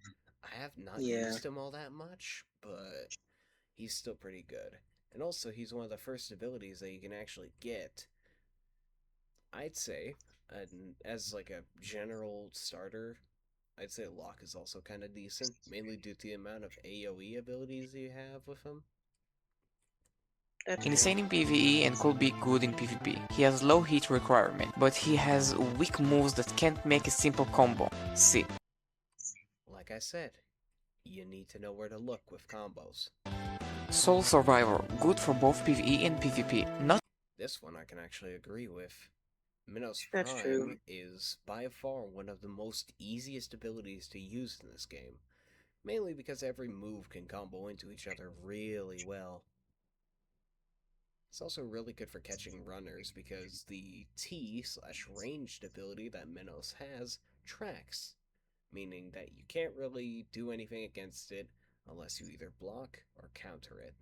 A: I have not
B: Yeah.
A: used him all that much, but he's still pretty good. And also, he's one of the first abilities that you can actually get. I'd say, as like a general starter, I'd say Locke is also kind of decent, mainly due to the amount of AoE abilities you have with him.
B: That's
C: Insane in PvE and could be good in PvP. He has low hit requirement, but he has weak moves that can't make a simple combo. See.
A: Like I said, you need to know where to look with combos.
C: Soul Survivor. Good for both PvE and PvP. Not
A: This one I can actually agree with. Minos
B: That's
A: Prime
B: true.
A: is by far one of the most easiest abilities to use in this game, mainly because every move can combo into each other really well. It's also really good for catching runners because the T/ranged ability that Minos has tracks, meaning that you can't really do anything against it unless you either block or counter it.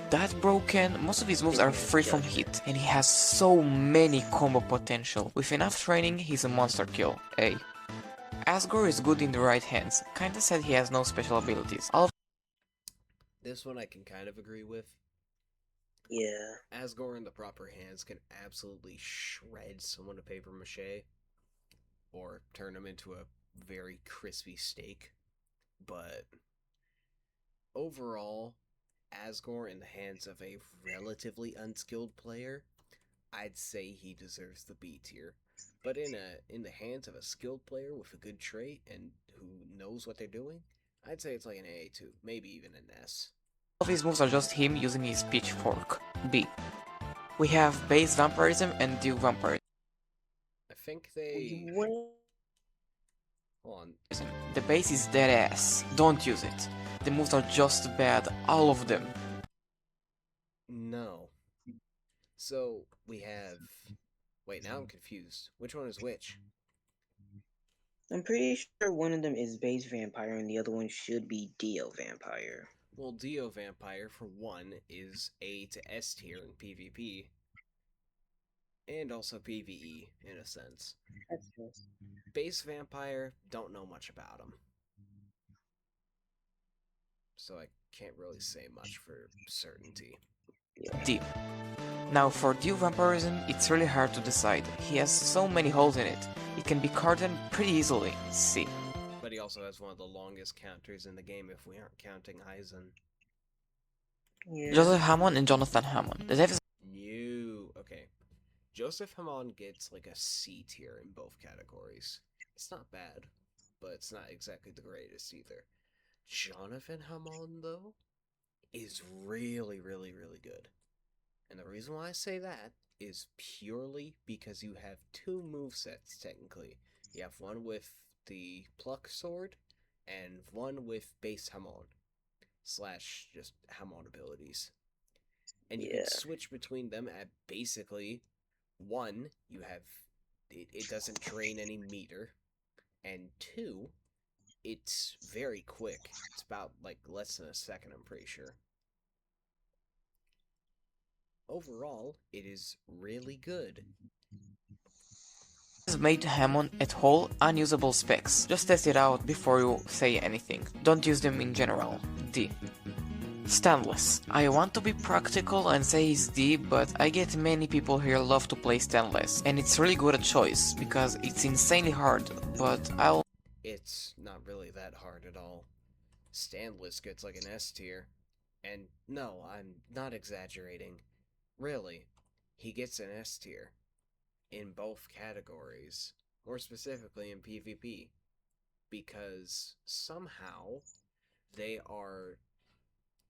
C: that broken, most of his moves are free from hit, and he has so many combo potential. With enough training, he's a monster kill. A. Asgore is good in the right hands, kinda said he has no special abilities.
A: This one I can kind of agree with.
B: Yeah.
A: Asgore in the proper hands can absolutely shred someone to paper mache or turn them into a very crispy steak. But overall, Asgore in the hands of a relatively unskilled player, I'd say he deserves the B tier. But in the hands of a skilled player with a good trait and who knows what they're doing, I'd say it's like an A2, maybe even an S.
C: All of his moves are just him using his pitchfork. B. We have base vampirism and dual vampirism.
A: I think they
B: Well,
A: hold on.
C: The base is dead ass. Don't use it. The moves are just bad, all of them.
A: No. So we have. Wait, now I'm confused. Which one is which?
B: I'm pretty sure one of them is base vampire and the other one should be Dio vampire.
A: Well, Dio Vampire, for one, is A to S tier in PvP, and also PvE, in a sense.
B: That's true.
A: Base Vampire, don't know much about him. So I can't really say much for certainty.
C: D. Now for dual vampirism, it's really hard to decide. He has so many holes in it. It can be carded pretty easily. C.
A: But he also has one of the longest counters in the game if we aren't counting Aizen.
B: Yeah.
C: Joseph Hammond and Jonathan Hammond. The dev is
A: Okay. Joseph Hamon gets like a C tier in both categories. It's not bad, but it's not exactly the greatest either. Jonathan Hamon, though, is really, really, really good. And the reason why I say that is purely because you have two movesets, technically. You have one with the Pluck Sword, and one with base Hamon, / just Hamon abilities. And you can switch between them at basically One, it doesn't drain any meter, and two, it's very quick. It's about like less than a second, I'm pretty sure. Overall, it is really good.
C: Has made Hammond at whole unusable specs. Just test it out before you say anything. Don't use them in general. D. Stainless. I want to be practical and say it's D, but I get many people here love to play stainless, and it's really good a choice because it's insanely hard, but I'll.
A: It's not really that hard at all. Stanless gets like an S tier. And no, I'm not exaggerating. Really, he gets an S tier in both categories, more specifically in PvP, because somehow they are.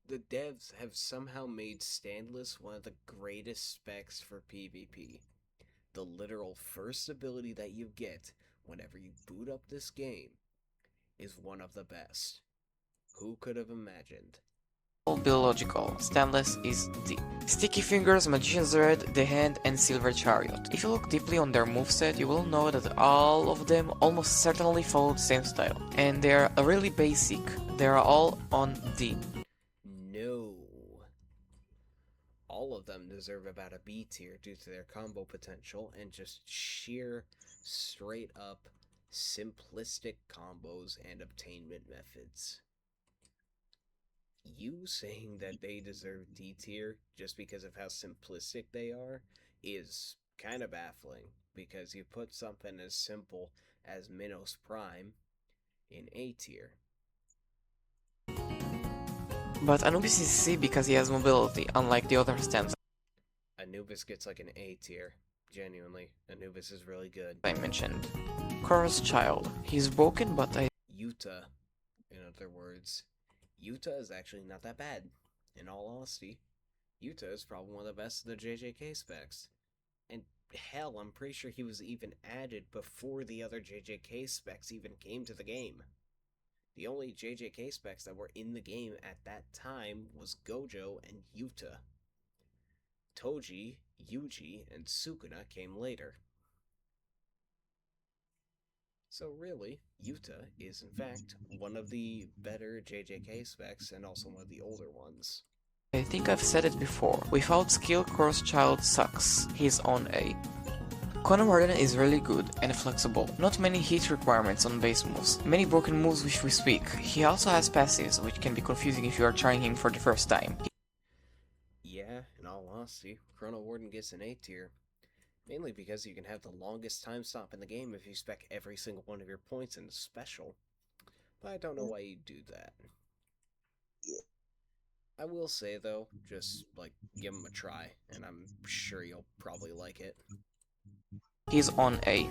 A: The devs have somehow made Standless one of the greatest specs for PvP. The literal first ability that you get whenever you boot up this game is one of the best. Who could have imagined?
C: Be logical. Stainless is D. Sticky Fingers, Magician's Red, The Hand, and Silver Chariot. If you look deeply on their moveset, you will know that all of them almost certainly follow the same style. And they are really basic. They are all on D.
A: No. All of them deserve about a B tier due to their combo potential and just sheer, straight up, simplistic combos and obtainment methods. You saying that they deserve D tier just because of how simplistic they are is kind of baffling, because you put something as simple as Minos Prime in A tier.
C: But Anubis is C because he has mobility, unlike the other stands
A: Anubis gets like an A tier. Genuinely, Anubis is really good.
C: I mentioned. Korra's Child. He's broken, but
A: Yuta, in other words. Yuta is actually not that bad. In all honesty, Yuta is probably one of the best of the JJK specs. And hell, I'm pretty sure he was even added before the other JJK specs even came to the game. The only JJK specs that were in the game at that time was Gojo and Yuta. Toji, Yuji, and Sukuna came later. So really, Yuta is in fact one of the better JJK specs and also one of the older ones.
C: I think I've said it before. Without skill, Korra's Child sucks. He's on A. Conan Warden is really good and flexible. Not many hit requirements on base moves. Many broken moves which we speak. He also has passives, which can be confusing if you are trying him for the first time.
A: Yeah, in all honesty, Chrono Warden gets an A tier. Mainly because you can have the longest time stop in the game if you spec every single one of your points in special. But I don't know why you do that. I will say though, just like give him a try, and I'm sure you'll probably like it.
C: He's on A.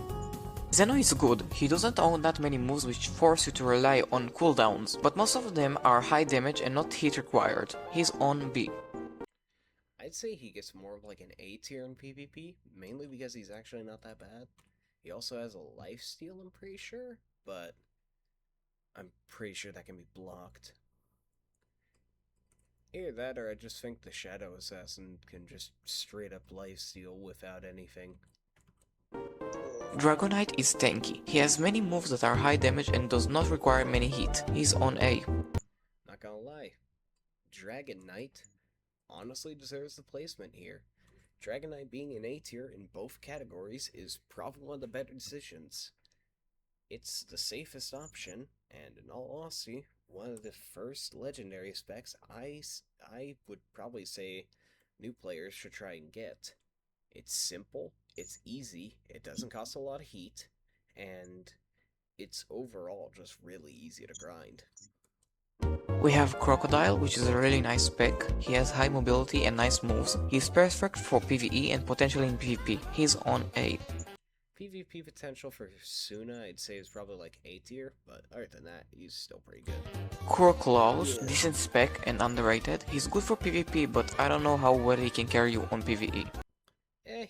C: Zeno is good. He doesn't own that many moves which force you to rely on cooldowns, but most of them are high damage and not hit required. He's on B.
A: I'd say he gets more of like an A tier in PvP, mainly because he's actually not that bad. He also has a lifesteal, I'm pretty sure, but I'm pretty sure that can be blocked. Either that, or I just think the Shadow Assassin can just straight up lifesteal without anything.
C: Dragonite is tanky. He has many moves that are high damage and does not require many hit. He's on A.
A: Not gonna lie, Dragon Knight honestly deserves the placement here. Dragon Knight being an A tier in both categories is probably one of the better decisions. It's the safest option, and in all honesty, one of the first legendary specs I would probably say new players should try and get. It's simple, it's easy, it doesn't cost a lot of heat, and it's overall just really easy to grind.
C: We have Crocodile, which is a really nice spec. He has high mobility and nice moves. He's perfect for PvE and potentially in PvP. He's on A.
A: PvP potential for Suna, I'd say, is probably like A tier, but other than that, he's still pretty good.
C: Claws, decent spec and underrated. He's good for PvP, but I don't know how well he can carry you on PvE.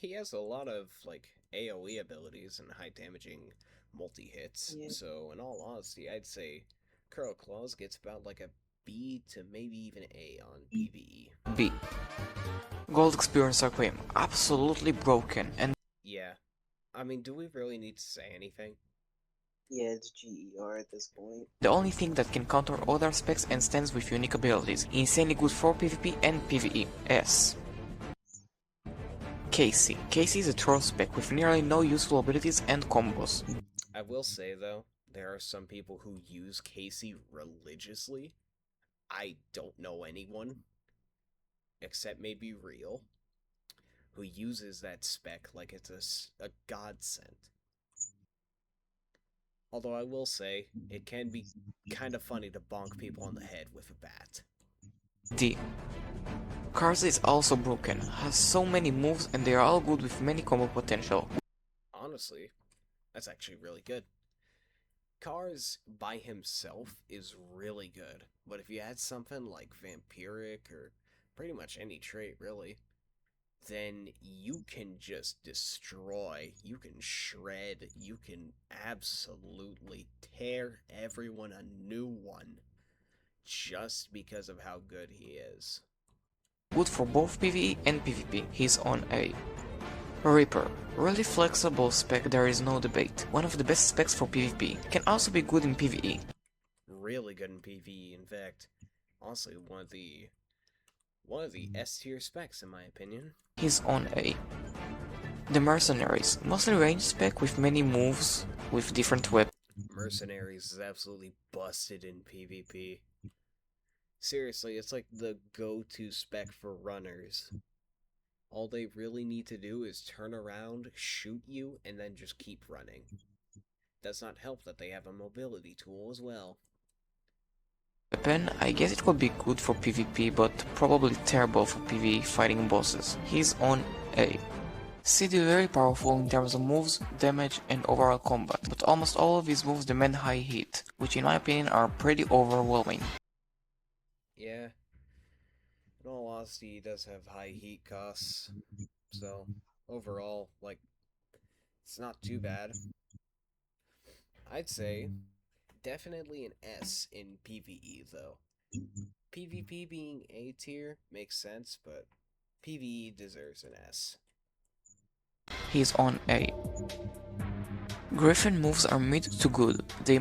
A: He has a lot of like AoE abilities and high damaging multi-hits, so in all honesty, I'd say Claws gets about like a B to maybe even A on PvE.
C: B. Gold Experience Requiem, absolutely broken, and
A: Yeah. I mean, do we really need to say anything?
B: Yeah, it's GER at this point.
C: the only thing that can counter other specs and stands with unique abilities. Insanely good for PvP and PvE. S. Casey. Casey is a troll spec with nearly no useful abilities and combos.
A: I will say, though, there are some people who use Casey religiously. I don't know anyone, except maybe Real, who uses that spec like it's a godsend. Although I will say, it can be kind of funny to bonk people on the head with a bat.
C: D. Karza is also broken, has so many moves and they are all good with many combo potential.
A: Honestly, that's actually really good. Cars by himself is really good, but if you add something like Vampiric or pretty much any trait really, then you can just destroy, you can shred, you can absolutely tear everyone a new one just because of how good he is.
C: Good for both PvE and PvP, he's on A. Reaper. Really flexible spec, there is no debate. One of the best specs for PvP. Can also be good in PvE.
A: Really good in PvE, in fact. Honestly, one of the S tier specs in my opinion.
C: He's on A. The Mercenaries. Mostly range spec with many moves with different weapons.
A: Mercenaries is absolutely busted in PvP. Seriously, it's like the go-to spec for runners. All they really need to do is turn around, shoot you, and then just keep running. Does not help that they have a mobility tool as well.
C: Weapon, I guess it could be good for PvP, but probably terrible for PvE fighting bosses. He's on A. Sid is very powerful in terms of moves, damage, and overall combat, but almost all of his moves demand high hit, which in my opinion are pretty overwhelming.
A: Yeah. In all honesty, he does have high heat costs. So, overall, like, it's not too bad. I'd say definitely an S in PvE, though. PvP being A tier makes sense, but PvE deserves an S.
C: He's on A. Griffin moves are mid to good. They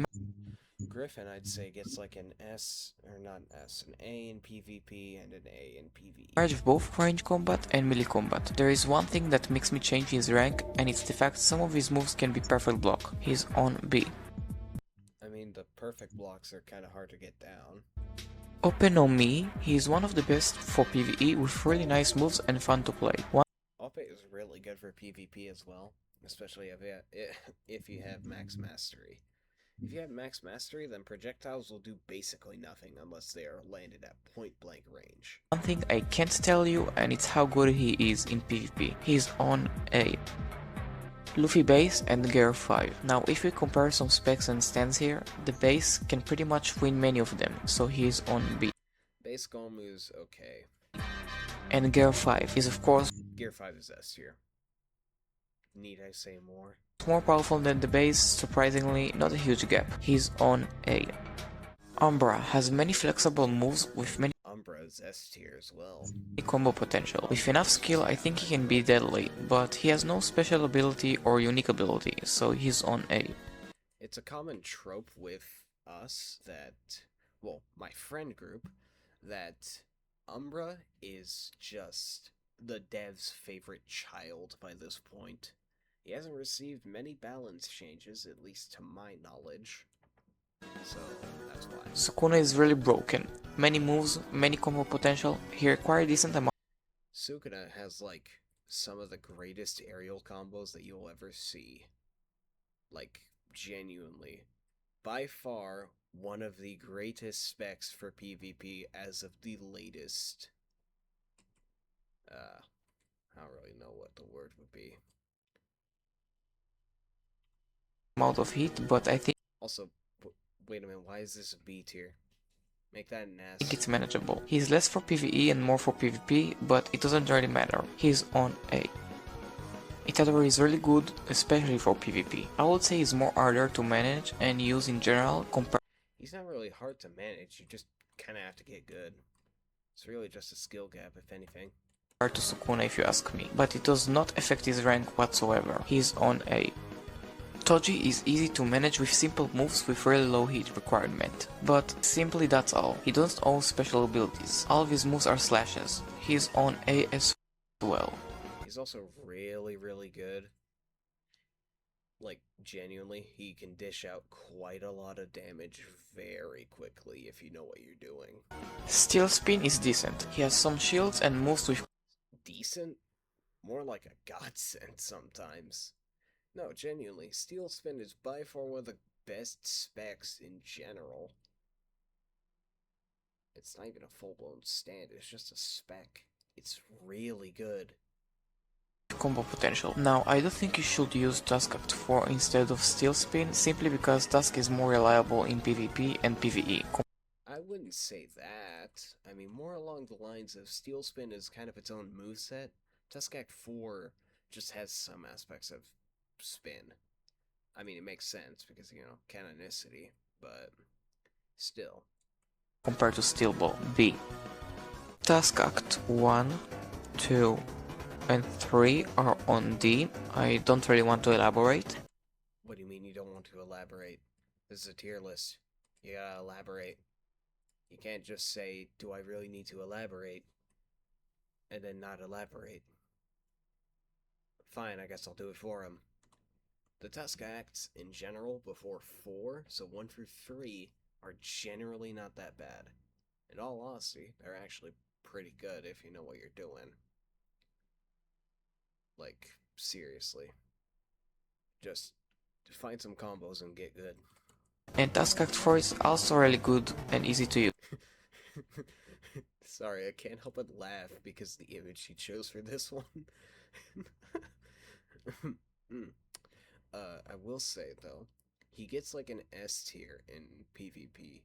A: Griffin, I'd say, gets like an S, or not an S, an A in PvP and an A in PvE.
C: merge both range combat and melee combat. There is one thing that makes me change his rank, and it's the fact some of his moves can be perfect block. He's on B.
A: I mean, the perfect blocks are kind of hard to get down.
C: Open on me, he is one of the best for PvE with really nice moves and fun to play.
A: Ope is really good for PvP as well, especially if you have Max Mastery. If you have Max Mastery, then projectiles will do basically nothing unless they are landed at point blank range.
C: One thing I can't tell you, and it's how good he is in PvP. He's on A. Luffy base and Gear 5. Now if we compare some specs and stands here, the base can pretty much win many of them, so he is on B.
A: Base Gomu is okay.
C: And Gear 5 is of course
A: Gear 5 is S tier. Need I say more?
C: more powerful than the base, surprisingly not a huge gap. He's on A. Umbra has many flexible moves with many
A: Umbra is S tier as well.
C: combo potential. With enough skill I think he can be deadly, but he has no special ability or unique ability, so he's on A.
A: It's a common trope with us that, well, my friend group, that Umbra is just the dev's favorite child by this point. He hasn't received many balance changes, at least to my knowledge. So, that's why.
C: Sukuna is really broken. Many moves, many combo potential, he requires decent amount.
A: Sukuna has, like, some of the greatest aerial combos that you'll ever see. Like, genuinely. By far, one of the greatest specs for PvP as of the latest. I don't really know what the word would be.
C: Amount of hit, but I think
A: Also, wait a minute, why is this a B tier? Make that an S.
C: it's manageable. He's less for PvE and more for PvP, but it doesn't really matter. He's on A. Itadori is really good, especially for PvP. I would say he's more harder to manage and use in general compared.
A: He's not really hard to manage, you just kinda have to get good. It's really just a skill gap, if anything.
C: to Sukuna if you ask me, but it does not affect his rank whatsoever. He's on A. Toji is easy to manage with simple moves with really low hit requirement, but simply that's all. He doesn't own special abilities, all of his moves are slashes. He's on A as well.
A: He's also really, really good. Like, genuinely, he can dish out quite a lot of damage very quickly if you know what you're doing.
C: Steel Spin is decent. He has some shields and moves with
A: Decent? More like a godsend sometimes. No, genuinely, Steel Spin is by far one of the best specs in general. It's not even a full-blown stand, it's just a spec. It's really good.
C: combo potential. Now, I do think you should use Tusk Act 4 instead of Steel Spin, simply because Tusk is more reliable in PvP and PvE.
A: I wouldn't say that. I mean, more along the lines of Steel Spin is kind of its own moveset. Tusk Act 4 just has some aspects of spin. I mean, it makes sense because, you know, canonicity, but still.
C: Compared to Steel Ball. B. Tusk Act 1, 2, and 3 are on D. I don't really want to elaborate.
A: What do you mean you don't want to elaborate? This is a tier list. You gotta elaborate. You can't just say, do I really need to elaborate? And then not elaborate. Fine, I guess I'll do it for him. The Tusk Acts, in general, before 4, so 1 through 3, are generally not that bad. In all honesty, they're actually pretty good if you know what you're doing. Like, seriously. Just find some combos and get good.
C: And Tusk Act 4 is also really good and easy to use.
A: Sorry, I can't help but laugh because the image he chose for this one. I will say, though, he gets like an S tier in PvP.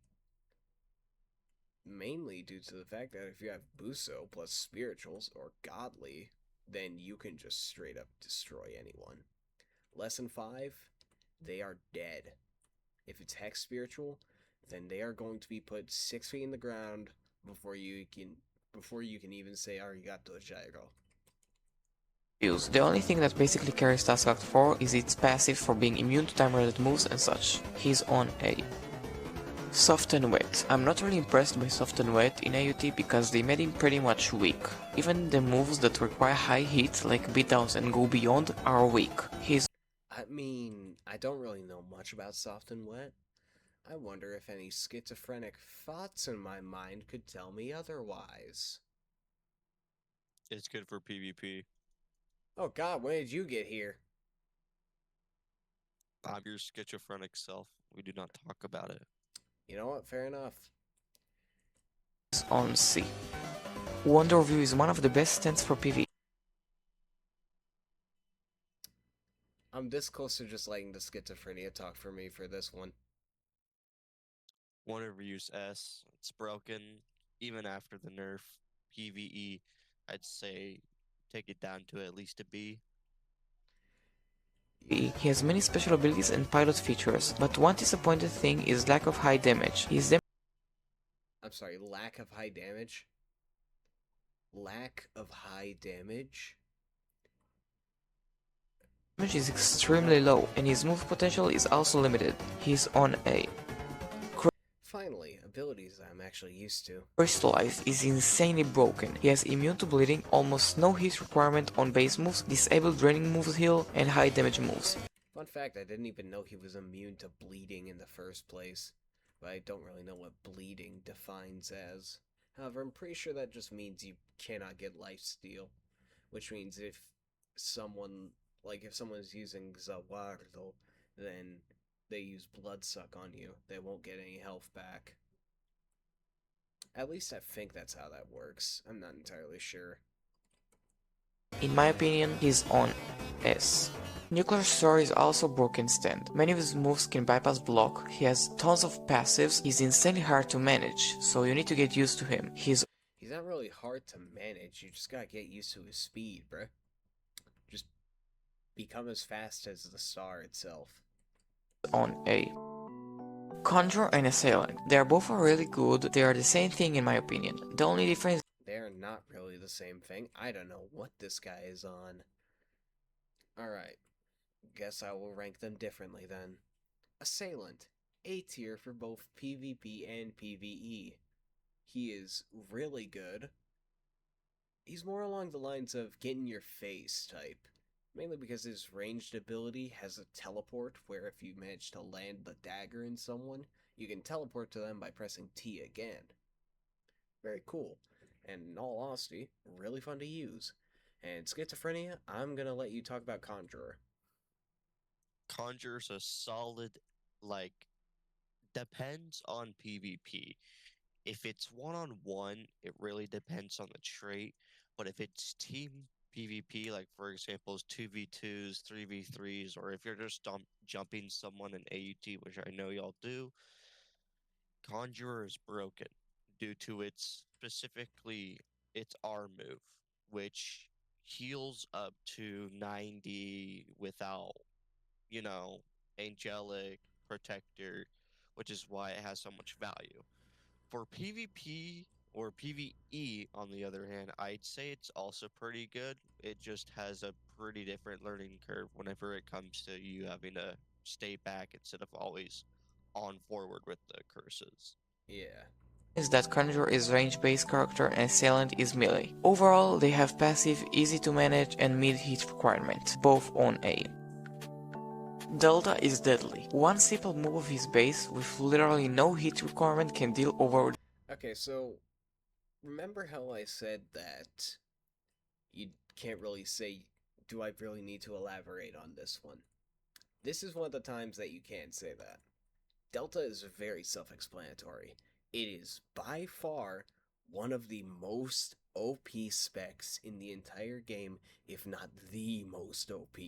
A: Mainly due to the fact that if you have Buso plus Spirituals or Godly, then you can just straight up destroy anyone. Lesson 5, they are dead. If it's Hex Spiritual, then they are going to be put 6 feet in the ground before you can even say Arigato Jairo.
C: The only thing that basically carries Tusk Act 4 is its passive for being immune to time-related moves and such. He's on A. Soft and Wet. I'm not really impressed by Soft and Wet in AUT because they made him pretty much weak. Even the moves that require high hit, like beatdowns and go beyond, are weak.
A: I mean, I don't really know much about Soft and Wet. I wonder if any schizophrenic thoughts in my mind could tell me otherwise.
D: It's good for PvP.
A: Oh god, when did you get here?
D: I'm your schizophrenic self. We do not talk about it.
A: You know what, fair enough.
C: On C. Wonder View is one of the best stands for PvE.
A: I'm this close to just letting the schizophrenia talk for me for this one.
D: Wonder View's S. It's broken. Even after the nerf. PvE, I'd say take it down to at least a B.
C: He has many special abilities and pilot features, but one disappointing thing is lack of high damage.
A: I'm sorry, lack of high damage? Lack of high damage?
C: Damage is extremely low, and his move potential is also limited. He's on A.
A: Finally, abilities I'm actually used to.
C: Crystallize is insanely broken. He has immune to bleeding, almost no hit requirement on base moves, disabled draining moves heal, and high damage moves.
A: Fun fact, I didn't even know he was immune to bleeding in the first place. But I don't really know what bleeding defines as. However, I'm pretty sure that just means you cannot get lifesteal. Which means if someone's using Zawardo, then they use Bloodsuck on you. They won't get any health back. At least I think that's how that works. I'm not entirely sure.
C: In my opinion, he's on S. Nuclear Sword is also broken stand. Many of his moves can bypass block, he has tons of passives, he's insanely hard to manage, so you need to get used to him. He's
A: not really hard to manage, you just gotta get used to his speed, bruh. Just become as fast as the star itself.
C: On A. Conjure and Assailant. They are both really good, they are the same thing in my opinion. The only difference
A: They are not really the same thing. I don't know what this guy is on. Alright, guess I will rank them differently then. Assailant, A tier for both PvP and PvE. He is really good. He's more along the lines of get in your face type. Mainly because his ranged ability has a teleport where if you manage to land the dagger in someone, you can teleport to them by pressing T again. Very cool. And in all honesty, really fun to use. And schizophrenia, I'm gonna let you talk about Conjurer.
D: Conjure's a solid, like, depends on PvP. If it's one-on-one, it really depends on the trait. But if it's team PvP, like for example, 2v2s, 3v3s, or if you're just jumping someone in AUT, which I know y'all do, Conjurer is broken due to its specifically its R move, which heals up to 90 without, you know, angelic protector, which is why it has so much value. For PvP or PvE, on the other hand, I'd say it's also pretty good. It just has a pretty different learning curve whenever it comes to you having to stay back instead of always on forward with the curses.
A: Yeah.
C: Is that Conjurer is range-based character and Assailant is melee. Overall, they have passive, easy to manage and mid-hit requirement, both on A. Delta is deadly. One simple move of his base with literally no hit requirement can deal over.
A: Okay, so remember how I said that you can't really say, do I really need to elaborate on this one? This is one of the times that you can't say that. Delta is very self explanatory. It is by far one of the most OP specs in the entire game, if not the most OP.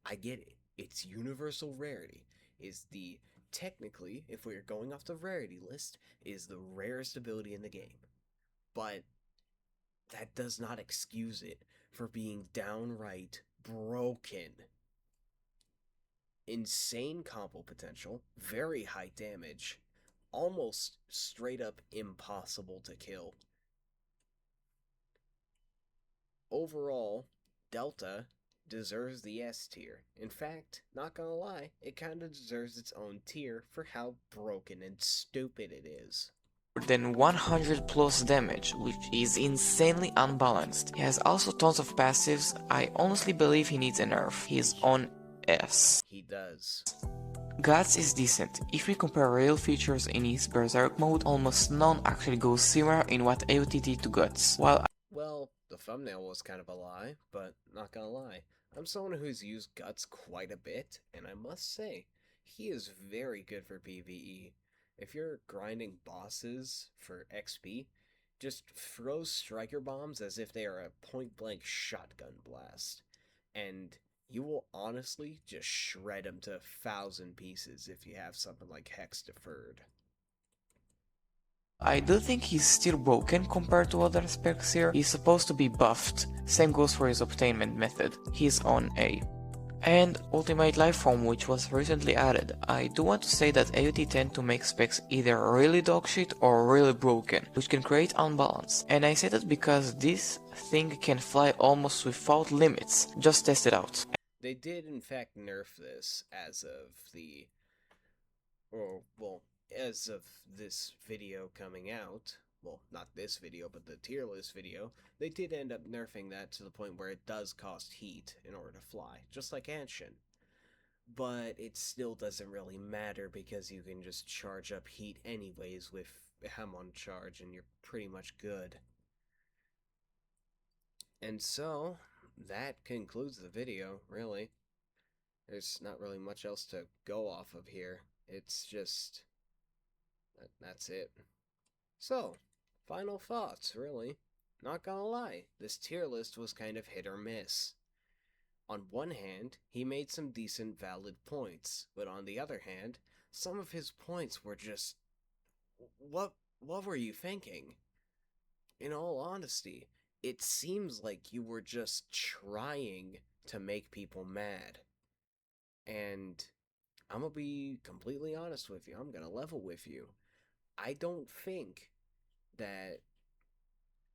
A: I get it. It's universal rarity. Is the technically, if we're going off the rarity list, is the rarest ability in the game. But that does not excuse it for being downright broken. Insane combo potential, very high damage, almost straight up impossible to kill. Overall, Delta deserves the S tier. In fact, not gonna lie, it kinda deserves its own tier for how broken and stupid it is.
C: Than 100 plus damage, which is insanely unbalanced. He has also tons of passives. I honestly believe he needs a nerf. He's on S.
A: He does.
C: Guts is decent. If we compare real features in his Berserk mode, almost none actually go similar in what AUT did to Guts. While
A: Well, the thumbnail was kind of a lie, but not gonna lie. I'm someone who's used Guts quite a bit, and I must say, he is very good for PvE. If you're grinding bosses for XP, just throw striker bombs as if they are a point blank shotgun blast. And you will honestly just shred them to 1,000 pieces if you have something like Hex Deferred.
C: I do think he's still broken compared to other specs here. He's supposed to be buffed. Same goes for his obtainment method. He's on A. And Ultimate Lifeform, which was recently added. I do want to say that AUT tend to make specs either really dogshit or really broken, which can create unbalance. And I say that because this thing can fly almost without limits. Just test it out.
A: They did, in fact, nerf this as of as of this video coming out. Well, not this video, but the tier list video. They did end up nerfing that to the point where it does cost heat in order to fly, just like Anshin. But it still doesn't really matter because you can just charge up heat anyways with Hem on charge and you're pretty much good. And so, that concludes the video, really. There's not really much else to go off of here. It's just... that's it. So, final thoughts, really. Not gonna lie, this tier list was kind of hit or miss. On one hand, he made some decent valid points, but on the other hand, some of his points were just... what were you thinking? In all honesty, it seems like you were just trying to make people mad. And I'm gonna be completely honest with you. I'm gonna level with you. I don't think that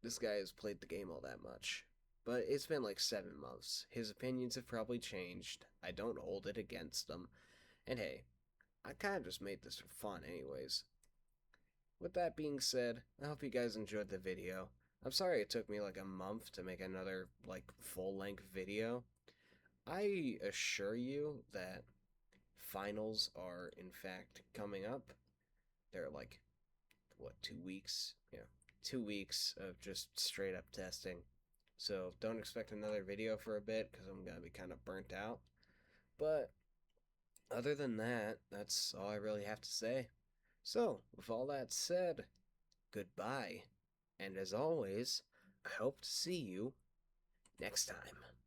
A: this guy has played the game all that much. But it's been like 7 months. His opinions have probably changed. I don't hold it against him. And hey, I kind of just made this for fun, anyways. With that being said, I hope you guys enjoyed the video. I'm sorry it took me like a month to make another like full-length video. I assure you that finals are in fact coming up. They're like what, 2 weeks? Yeah, 2 weeks of just straight up testing. So don't expect another video for a bit because I'm gonna be kind of burnt out. But other than that, that's all I really have to say. So, with all that said, goodbye. And as always, I hope to see you next time.